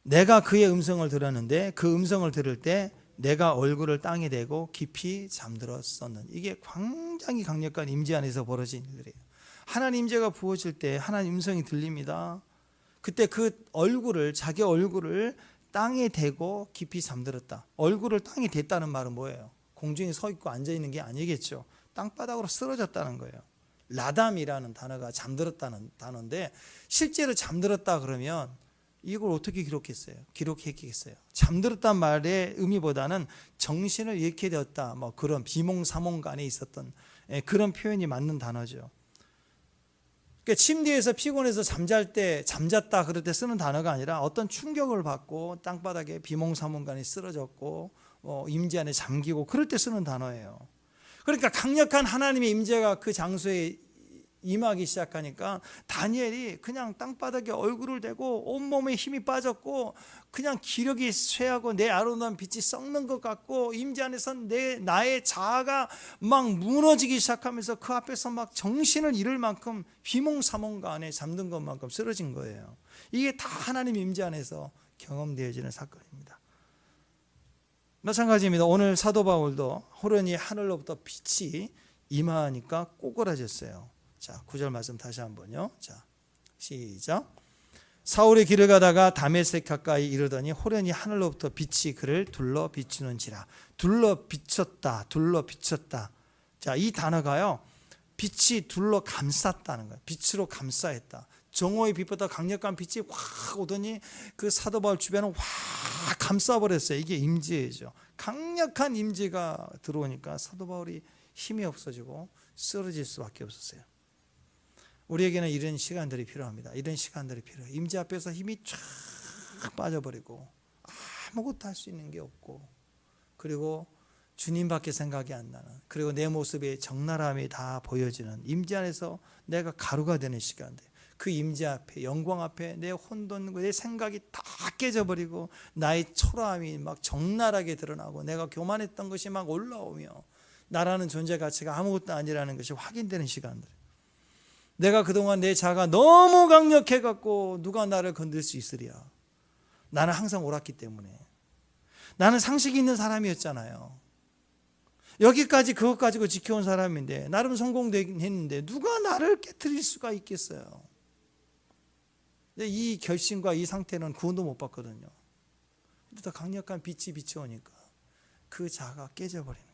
내가 그의 음성을 들었는데 그 음성을 들을 때 내가 얼굴을 땅에 대고 깊이 잠들었었는. 이게 굉장히 강력한 임재 안에서 벌어진 일들이에요. 하나님 임재가 부어질 때 하나님 음성이 들립니다. 그때 그 얼굴을, 자기 얼굴을 땅에 대고 깊이 잠들었다. 얼굴을 땅에 댔다는 말은 뭐예요? 공중에 서 있고 앉아 있는 게 아니겠죠. 땅바닥으로 쓰러졌다는 거예요. 라담이라는 단어가 잠들었다는 단어인데 실제로 잠들었다 그러면 이걸 어떻게 기록했겠어요? 잠들었단 말의 의미보다는 정신을 잃게 되었다, 뭐 그런 비몽사몽간에 있었던 그런 표현이 맞는 단어죠. 그러니까 침대에서 피곤해서 잠잤다 그럴 때 쓰는 단어가 아니라 어떤 충격을 받고 땅바닥에 비몽사몽간에 쓰러졌고 임재 안에 잠기고 그럴 때 쓰는 단어예요. 그러니까 강력한 하나님의 임재가 그 장소에 임하기 시작하니까 다니엘이 그냥 땅바닥에 얼굴을 대고 온몸에 힘이 빠졌고 그냥 기력이 쇠하고 내 아름다운 빛이 썩는 것 같고 임재 안에서 나의 자아가 막 무너지기 시작하면서 그 앞에서 막 정신을 잃을 만큼 비몽사몽간에 잠든 것만큼 쓰러진 거예요. 이게 다 하나님 임재 안에서 경험되어지는 사건입니다. 마찬가지입니다. 오늘 사도 바울도 호련히 하늘로부터 빛이 임하니까 꼬꾸라졌어요. 자, 9절 말씀 다시 한번요. 자, 시작. 사울의 길을 가다가 다메섹 가까이 이르더니 호련히 하늘로부터 빛이 그를 둘러 비추는지라. 둘러 비쳤다. 자, 이 단어가요, 빛이 둘러 감쌌다는 거예요. 빛으로 감싸했다. 정오의 빛보다 강력한 빛이 확 오더니 그 사도 바울 주변을 확 감싸버렸어요. 이게 임재죠. 강력한 임재가 들어오니까 사도 바울이 힘이 없어지고 쓰러질 수밖에 없었어요. 우리에게는 이런 시간들이 필요합니다. 이런 시간들이 필요해요. 임재 앞에서 힘이 쫙 빠져버리고 아무것도 할 수 있는 게 없고, 그리고 주님밖에 생각이 안 나는, 그리고 내 모습의 적나라함이 다 보여지는 임재 안에서 내가 가루가 되는 시간들, 그 임재 앞에, 영광 앞에 내 혼돈, 내 생각이 다 깨져버리고 나의 초라함이 막 적나라하게 드러나고 내가 교만했던 것이 막 올라오며 나라는 존재 가치가 아무것도 아니라는 것이 확인되는 시간들. 내가 그동안 내 자가 너무 강력해갖고 누가 나를 건들 수 있으랴. 나는 항상 옳았기 때문에. 나는 상식이 있는 사람이었잖아요. 여기까지 그것 가지고 지켜온 사람인데 나름 성공했는데 누가 나를 깨트릴 수가 있겠어요. 이 결심과 이 상태는 구원도 못 받거든요. 근데 더 강력한 빛이 비춰오니까 그 자가 깨져버리는 거예요.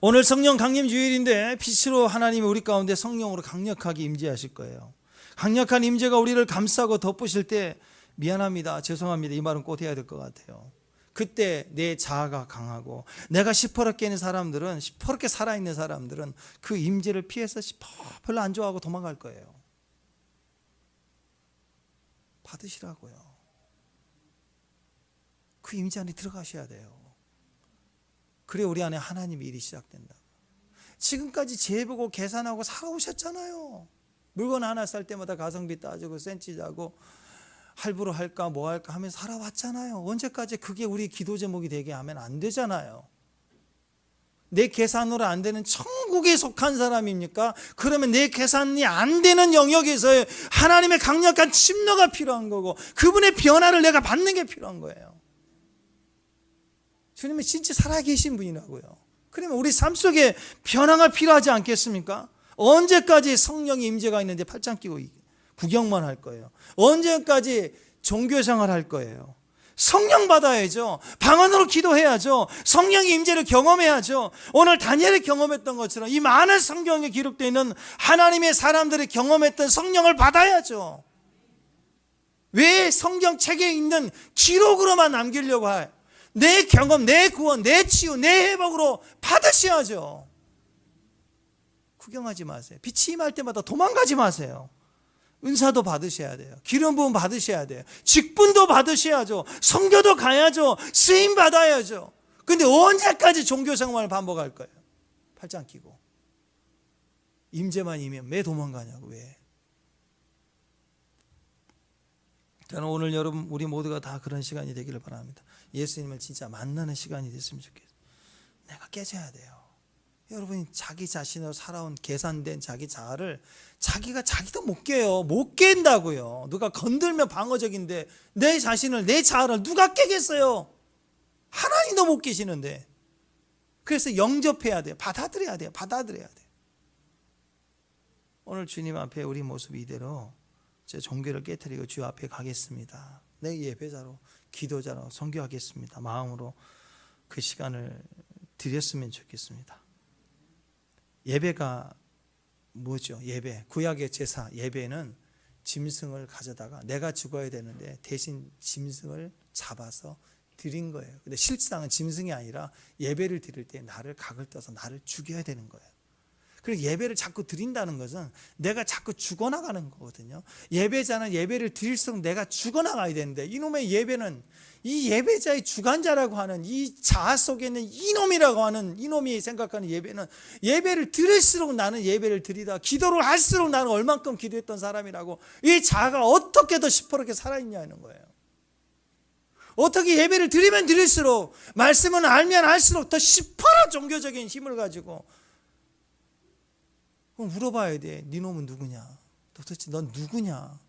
오늘 성령 강림 주일인데 빛으로 하나님이 우리 가운데 성령으로 강력하게 임재하실 거예요. 강력한 임재가 우리를 감싸고 덮으실 때 미안합니다, 죄송합니다, 이 말은 꼭 해야 될 것 같아요. 그때 내 자아가 강하고 내가 시퍼렇게 있는 사람들은, 시퍼렇게 살아있는 사람들은 그 임재를 피해서 별로 안 좋아하고 도망갈 거예요. 받으시라고요. 그 임재 안에 들어가셔야 돼요. 그래 우리 안에 하나님의 일이 시작된다. 지금까지 재보고 계산하고 살아오셨잖아요. 물건 하나 살 때마다 가성비 따지고 센치 자고 할부로 할까 뭐 할까 하면서 살아왔잖아요. 언제까지 그게 우리 기도 제목이 되게 하면 안 되잖아요. 내 계산으로 안 되는 천국에 속한 사람입니까? 그러면 내 계산이 안 되는 영역에서 하나님의 강력한 침노가 필요한 거고 그분의 변화를 내가 받는 게 필요한 거예요. 주님은 진짜 살아계신 분이라고요. 그러면 우리 삶 속에 변화가 필요하지 않겠습니까? 언제까지 성령의 임재가 있는데 팔짱 끼고 구경만 할 거예요? 언제까지 종교생활 할 거예요? 성령 받아야죠. 방언으로 기도해야죠. 성령의 임재를 경험해야죠. 오늘 다니엘이 경험했던 것처럼 이 많은 성경에 기록되어 있는 하나님의 사람들이 경험했던 성령을 받아야죠. 왜 성경책에 있는 기록으로만 남기려고 해? 내 경험, 내 구원, 내 치유, 내 회복으로 받으셔야죠. 구경하지 마세요. 빛이 임할 때마다 도망가지 마세요. 은사도 받으셔야 돼요. 기름 부음 받으셔야 돼요. 직분도 받으셔야죠. 선교도 가야죠. 쓰임 받아야죠. 근데 언제까지 종교 생활을 반복할 거예요? 팔짱 끼고. 임재만 이면 왜 도망가냐고. 왜? 저는 오늘 여러분 우리 모두가 다 그런 시간이 되기를 바랍니다. 예수님을 진짜 만나는 시간이 됐으면 좋겠어요. 내가 깨져야 돼요. 여러분이 자기 자신으로 살아온 계산된 자기 자아를 자기도 못 깨요. 못 깬다고요. 누가 건들면 방어적인데 내 자신을, 내 자아를 누가 깨겠어요? 하나님도 못 깨시는데. 그래서 영접해야 돼요. 받아들여야 돼요. 받아들여야 돼요. 오늘 주님 앞에 우리 모습이 이대로 제 종교를 깨뜨리고 주 앞에 가겠습니다. 내 예배자로, 기도자로 선교하겠습니다. 마음으로 그 시간을 드렸으면 좋겠습니다. 예배가 뭐죠? 예배, 구약의 제사 예배는 짐승을 가져다가 내가 죽어야 되는데 대신 짐승을 잡아서 드린 거예요. 근데 실상은 짐승이 아니라 예배를 드릴 때 나를 각을 떠서 나를 죽여야 되는 거예요. 그리고 예배를 자꾸 드린다는 것은 내가 자꾸 죽어나가는 거거든요. 예배자는 예배를 드릴수록 내가 죽어나가야 되는데, 이놈의 예배는 이 예배자의 주관자라고 하는 이 자아 속에 있는 이놈이라고 하는 이놈이 생각하는 예배는, 예배를 드릴수록 나는 예배를 드리다, 기도를 할수록 나는 얼만큼 기도했던 사람이라고 이 자아가 어떻게 더 시퍼렇게 살아있냐는 거예요. 어떻게 예배를 드리면 드릴수록, 말씀은 알면 알수록 더 시퍼런 종교적인 힘을 가지고, 그럼 물어봐야 돼. 네 놈은 누구냐? 도대체 넌 누구냐?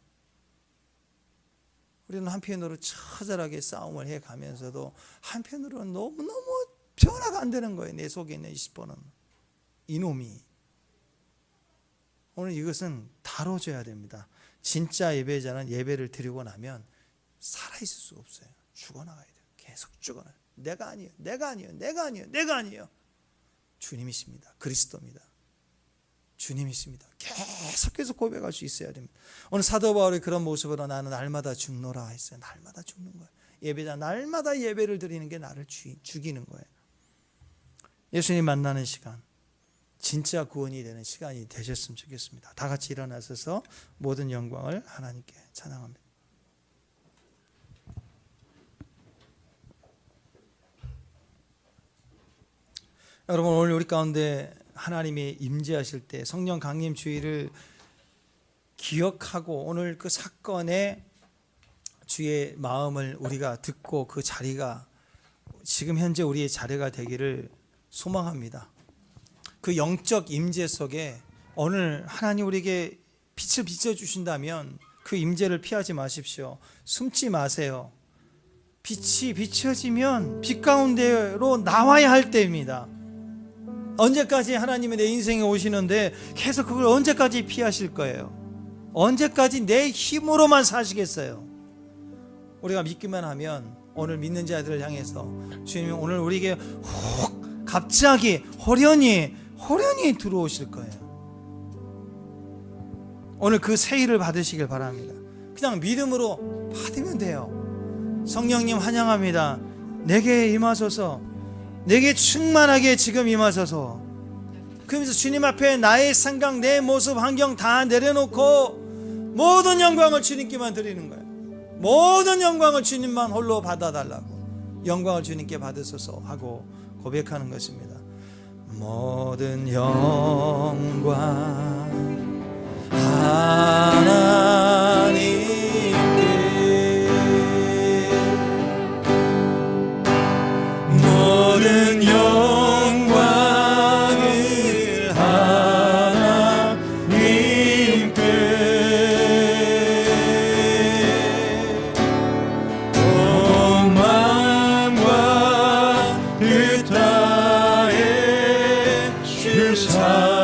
우리는 한편으로 처절하게 싸움을 해가면서도 한편으로는 너무너무 변화가 안 되는 거예요. 내 속에 있는 20번은 이놈이. 오늘 이것은 다뤄줘야 됩니다. 진짜 예배자는 예배를 드리고 나면 살아있을 수가 없어요. 죽어나가야 돼요. 계속 죽어나요. 내가 아니에요. 내가 아니에요. 내가 아니에요. 내가 아니에요. 주님이십니다. 그리스도입니다. 주님이십니다. 계속해서 고백할 수 있어야 됩니다. 오늘 사도 바울이 그런 모습으로 나는 날마다 죽노라 했어요. 날마다 죽는 거예요. 예배자 날마다 예배를 드리는 게 나를 죽이는 거예요. 예수님 만나는 시간, 진짜 구원이 되는 시간이 되셨으면 좋겠습니다. 다 같이 일어나셔서 모든 영광을 하나님께 찬양합니다. 여러분, 오늘 우리 가운데 하나님이 임재하실 때 성령 강림 주의를 기억하고 오늘 그 사건의 주의 마음을 우리가 듣고 그 자리가 지금 현재 우리의 자리가 되기를 소망합니다. 그 영적 임재 속에 오늘 하나님 우리에게 빛을 비춰주신다면 그 임재를 피하지 마십시오. 숨지 마세요. 빛이 비춰지면 빛 가운데로 나와야 할 때입니다. 언제까지 하나님이 내 인생에 오시는데 계속 그걸 언제까지 피하실 거예요? 언제까지 내 힘으로만 사시겠어요? 우리가 믿기만 하면 오늘 믿는 자들을 향해서 주님이 오늘 우리에게 혹 갑자기 호련히 들어오실 거예요. 오늘 그 세일을 받으시길 바랍니다. 그냥 믿음으로 받으면 돼요. 성령님 환영합니다. 내게 임하소서, 내게 충만하게 지금 임하소서. 그러면서 주님 앞에 나의 생각, 내 모습, 환경 다 내려놓고 모든 영광을 주님께만 드리는 거예요. 모든 영광을 주님만 홀로 받아달라고, 영광을 주님께 받으소서 하고 고백하는 것입니다. 모든 영광 하나님께, 모든 영광을 하나님께, 온 마음과 뜻 다해 주사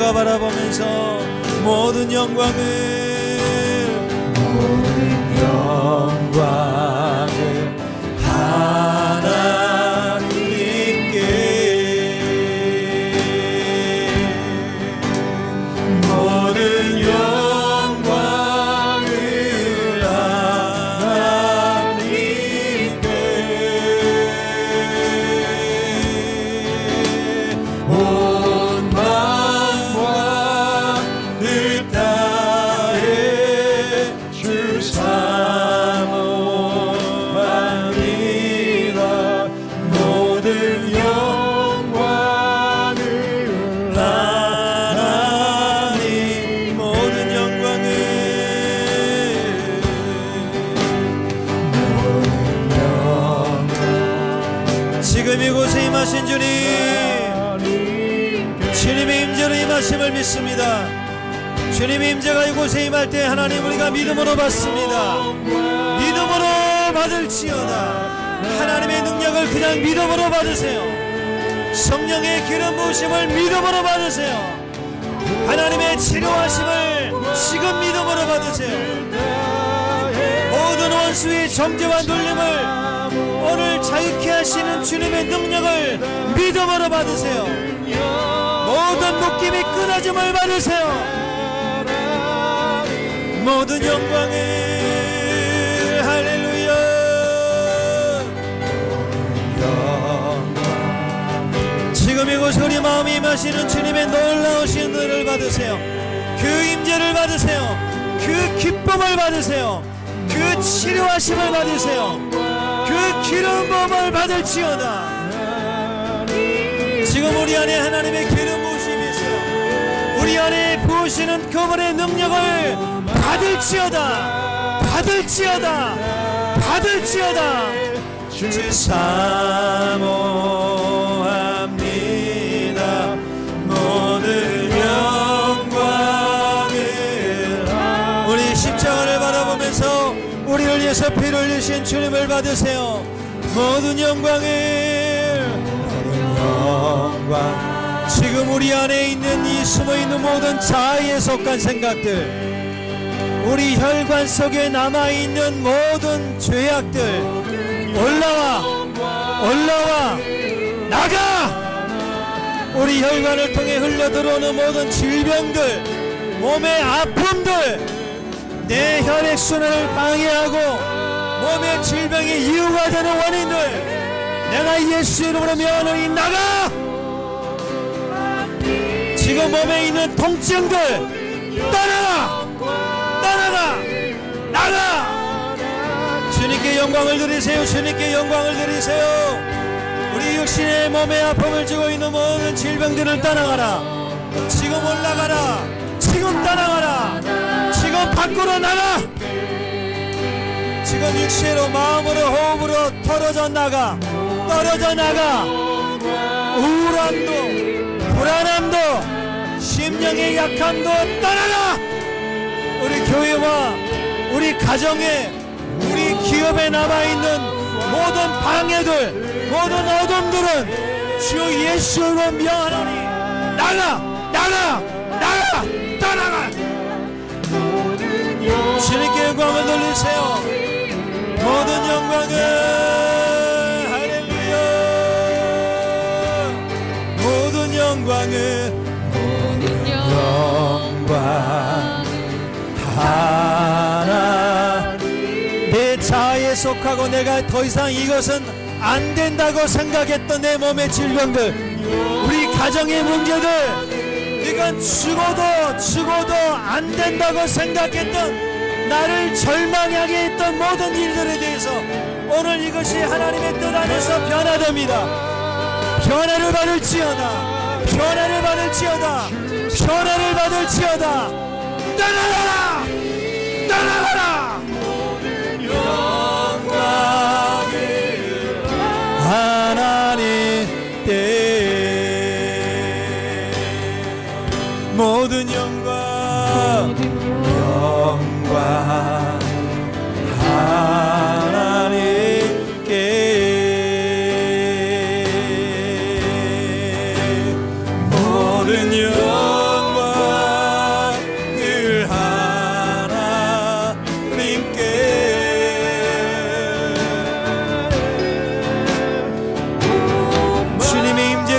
우리가 바라보면서 모든 영광을 하나님께 모든 영광을 하나님께 온 마음과 뜻 다해 주 사모합니다. 모든 영광을 하나님 모든 영광을 지금 이곳에 임하신 주님 주님의 임재로 임하심을 믿습니다. 주님의 임재가 이곳에 임할 때 하나님 우리가 믿음으로 받습니다. 믿음으로 받을지어다. 하나님의 능력을 그냥 믿음으로 받으세요. 성령의 기름 부으심을 믿음으로 받으세요. 하나님의 치료하심을 지금 믿음으로 받으세요. 모든 원수의 정죄와 놀림을 오늘 자유케 하시는 주님의 능력을 믿음으로 받으세요. 모든 묶임이 끊어짐을 받으세요. 모든 영광을 할렐루야. 지금 이곳에 우리 마음이 임하시는 주님의 놀라우신 은혜를 받으세요. 그 임재를 받으세요. 그 기쁨을 받으세요. 그 치료하심을 받으세요. 그 기름 부음을 받을지어다. 지금 우리 안에 하나님의 기름 부으심이 있어요. 우리 안에 부으시는 그분의 능력을 받을지어다. 받을지어다. 받을지어다. 주 사모합니다. 모든 영광을 우리 십자가를 바라보면서 우리를 위해서 피를 흘리신 주님을 받으세요. 모든 영광을 지금 우리 안에 있는 이 숨어있는 모든 자아에 속한 생각들, 우리 혈관 속에 남아있는 모든 죄악들 올라와 나가. 우리 혈관을 통해 흘러들어오는 모든 질병들, 몸의 아픔들, 내 혈액순환을 방해하고 몸의 질병의 이유가 되는 원인들 내가 예수 이름으로 명하노니 나가. 지금 몸에 있는 통증들 떠나가. 나가. 주님께 영광을 드리세요. 주님께 영광을 드리세요. 우리 육신의 몸에 아픔을 주고 있는 모든 질병들을 떠나가라. 지금 올라가라. 지금 떠나가라. 지금 밖으로 나가. 지금 육체로 마음으로 호흡으로 떨어져 나가. 우울함도 불안함도 심령의 약함도 떠나가. 우리 교회와 우리 가정에 우리 기업에 남아있는 모든 방해들 모든 어둠들은 주 예수로 명하노니 나가. 떠나가. 주님께 영광을 돌리세요. 모든 영광을 할렐루야. 모든 영광을 하나 내 자아에 속하고 내가 더 이상 이것은 안 된다고 생각했던 내 몸의 질병들, 우리 가정의 문제들, 이건 죽어도 안 된다고 생각했던 나를 절망하게 했던 모든 일들에 대해서 오늘 이것이 하나님의 뜻 안에서 변화됩니다. 변화를 받을지어다. 떠나가라. 영광을 하나님 때 모든 영광 하나님께 모든 영광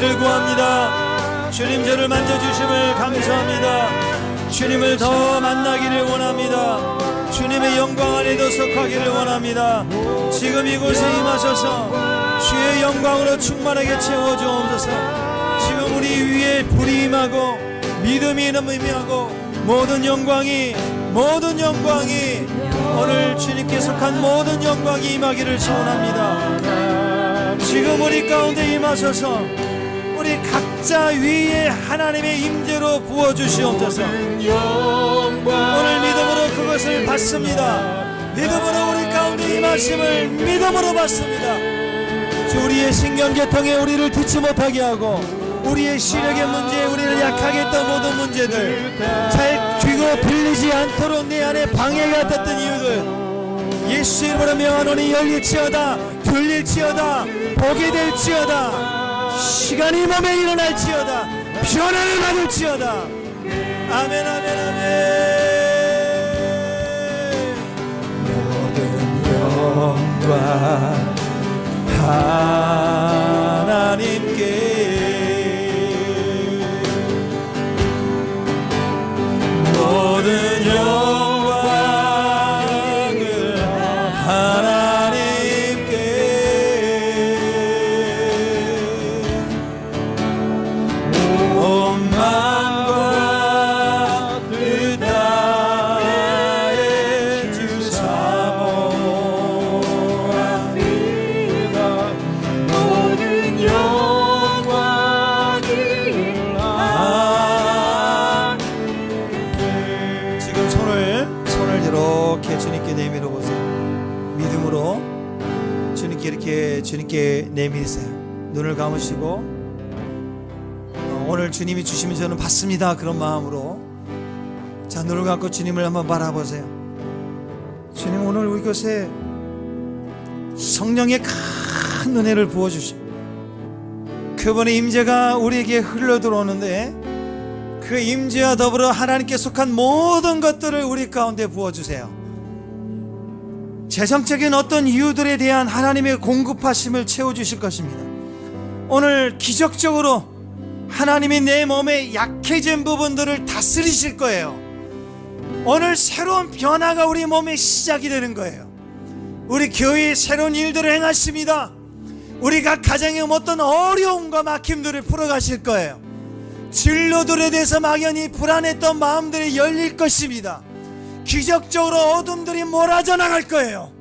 은혜를 구합니다. 주님 저를 만져주심을 감사합니다. 주님을 더 만나기를 원합니다. 주님의 영광 안에 더 속하기를 원합니다. 지금 이곳에 임하셔서 주의 영광으로 충만하게 채워주옵소서. 지금 우리 위에 불이 임하고 믿음이 임하고 모든 영광이 오늘 주님께 속한 모든 영광이 임하기를 소원합니다. 지금 우리 가운데 임하셔서 우리 각자 위에 하나님의 임재로 부어주시옵소서. 오늘 믿음으로 그것을 받습니다. 믿음으로 우리 가운데 임하심을 믿음으로 받습니다. 주 우리의 신경계통에 우리를 듣지 못하게 하고 우리의 시력의 문제, 우리를 약하게 했던 모든 문제들 잘 귀가 들리지 않도록 내 안에 방해가 됐던 이유들 예수 이름으로 명하노니 열릴지어다, 들릴지어다, 보게 될지어다, 시간이 몸에 일어날지어다, 변화를 받을지어다. 아멘, 아멘, 아멘. 모든 영광 하나님께, 모든 영광을 하나님께, 온 만과 뜻 다해 주 사모합니다. 모든 영광을 지금 손을 이렇게 주님께 내밀어 보세요. 믿음으로 주님께 내미세요. 눈을 감으시고 오늘 주님이 주시면 저는 받습니다. 그런 마음으로 자, 눈을 감고 주님을 한번 바라보세요. 주님, 오늘 이곳에 성령의 큰 은혜를 부어주시고 그분의 임재가 우리에게 흘러들어오는데 그 임재와 더불어 하나님께 속한 모든 것들을 우리 가운데 부어주세요. 재정적인 어떤 이유들에 대한 하나님의 공급하심을 채워주실 것입니다. 오늘 기적적으로 하나님이 내 몸에 약해진 부분들을 다스리실 거예요. 오늘 새로운 변화가 우리 몸에 시작이 되는 거예요. 우리 교회에 새로운 일들을 행하십니다. 우리가 가정의 어떤 어려움과 막힘들을 풀어가실 거예요. 진로들에 대해서 막연히 불안했던 마음들이 열릴 것입니다. 기적적으로 어둠들이 몰아져 나갈 거예요.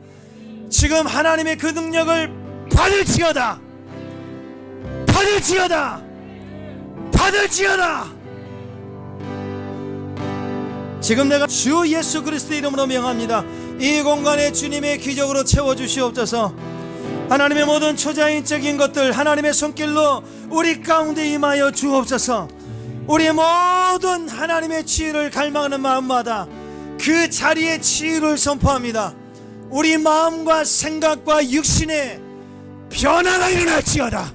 지금 하나님의 그 능력을 받을지어다, 받을지어다, 받을지어다. 지금 내가 주 예수 그리스도의 이름으로 명합니다. 이 공간에 주님의 기적으로 채워주시옵소서. 하나님의 모든 초자연적인 것들 하나님의 손길로 우리 가운데 임하여 주옵소서. 우리 모든 하나님의 치유를 갈망하는 마음마다 그 자리에 치유를 선포합니다. 우리 마음과 생각과 육신의 변화가 일어날지어다.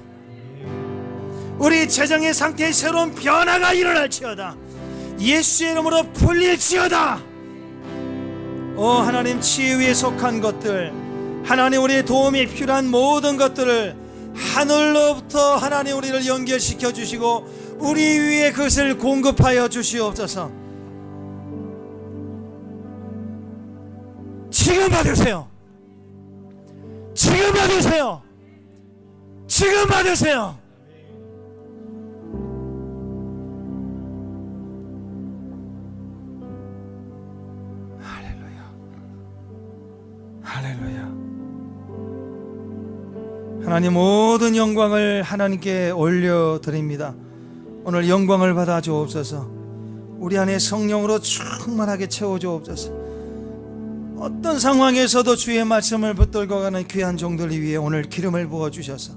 우리 재정의 상태에 새로운 변화가 일어날지어다. 예수의 이름으로 풀릴지어다. 오 하나님, 치유에 속한 것들, 하나님 우리의 도움이 필요한 모든 것들을 하늘로부터 하나님 우리를 연결시켜 주시고 우리 위에 그것을 공급하여 주시옵소서. 지금 받으세요. 지금 받으세요. 지금 받으세요. 할렐루야. 할렐루야. 하나님, 모든 영광을 하나님께 올려드립니다. 오늘 영광을 받아 주옵소서. 우리 안에 성령으로 충만하게 채워 주옵소서. 어떤 상황에서도 주의 말씀을 붙들고 가는 귀한 종들 위에 오늘 기름을 부어 주셔서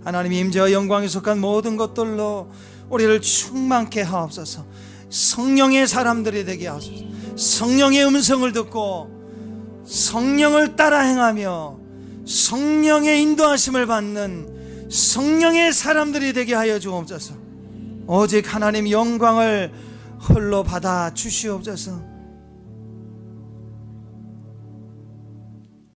하나님 임재와 영광에 속한 모든 것들로 우리를 충만케 하옵소서. 성령의 사람들이 되게 하소서. 성령의 음성을 듣고 성령을 따라 행하며 성령의 인도하심을 받는 성령의 사람들이 되게 하여 주옵소서. 오직 하나님 영광을 홀로 받아 주시옵소서.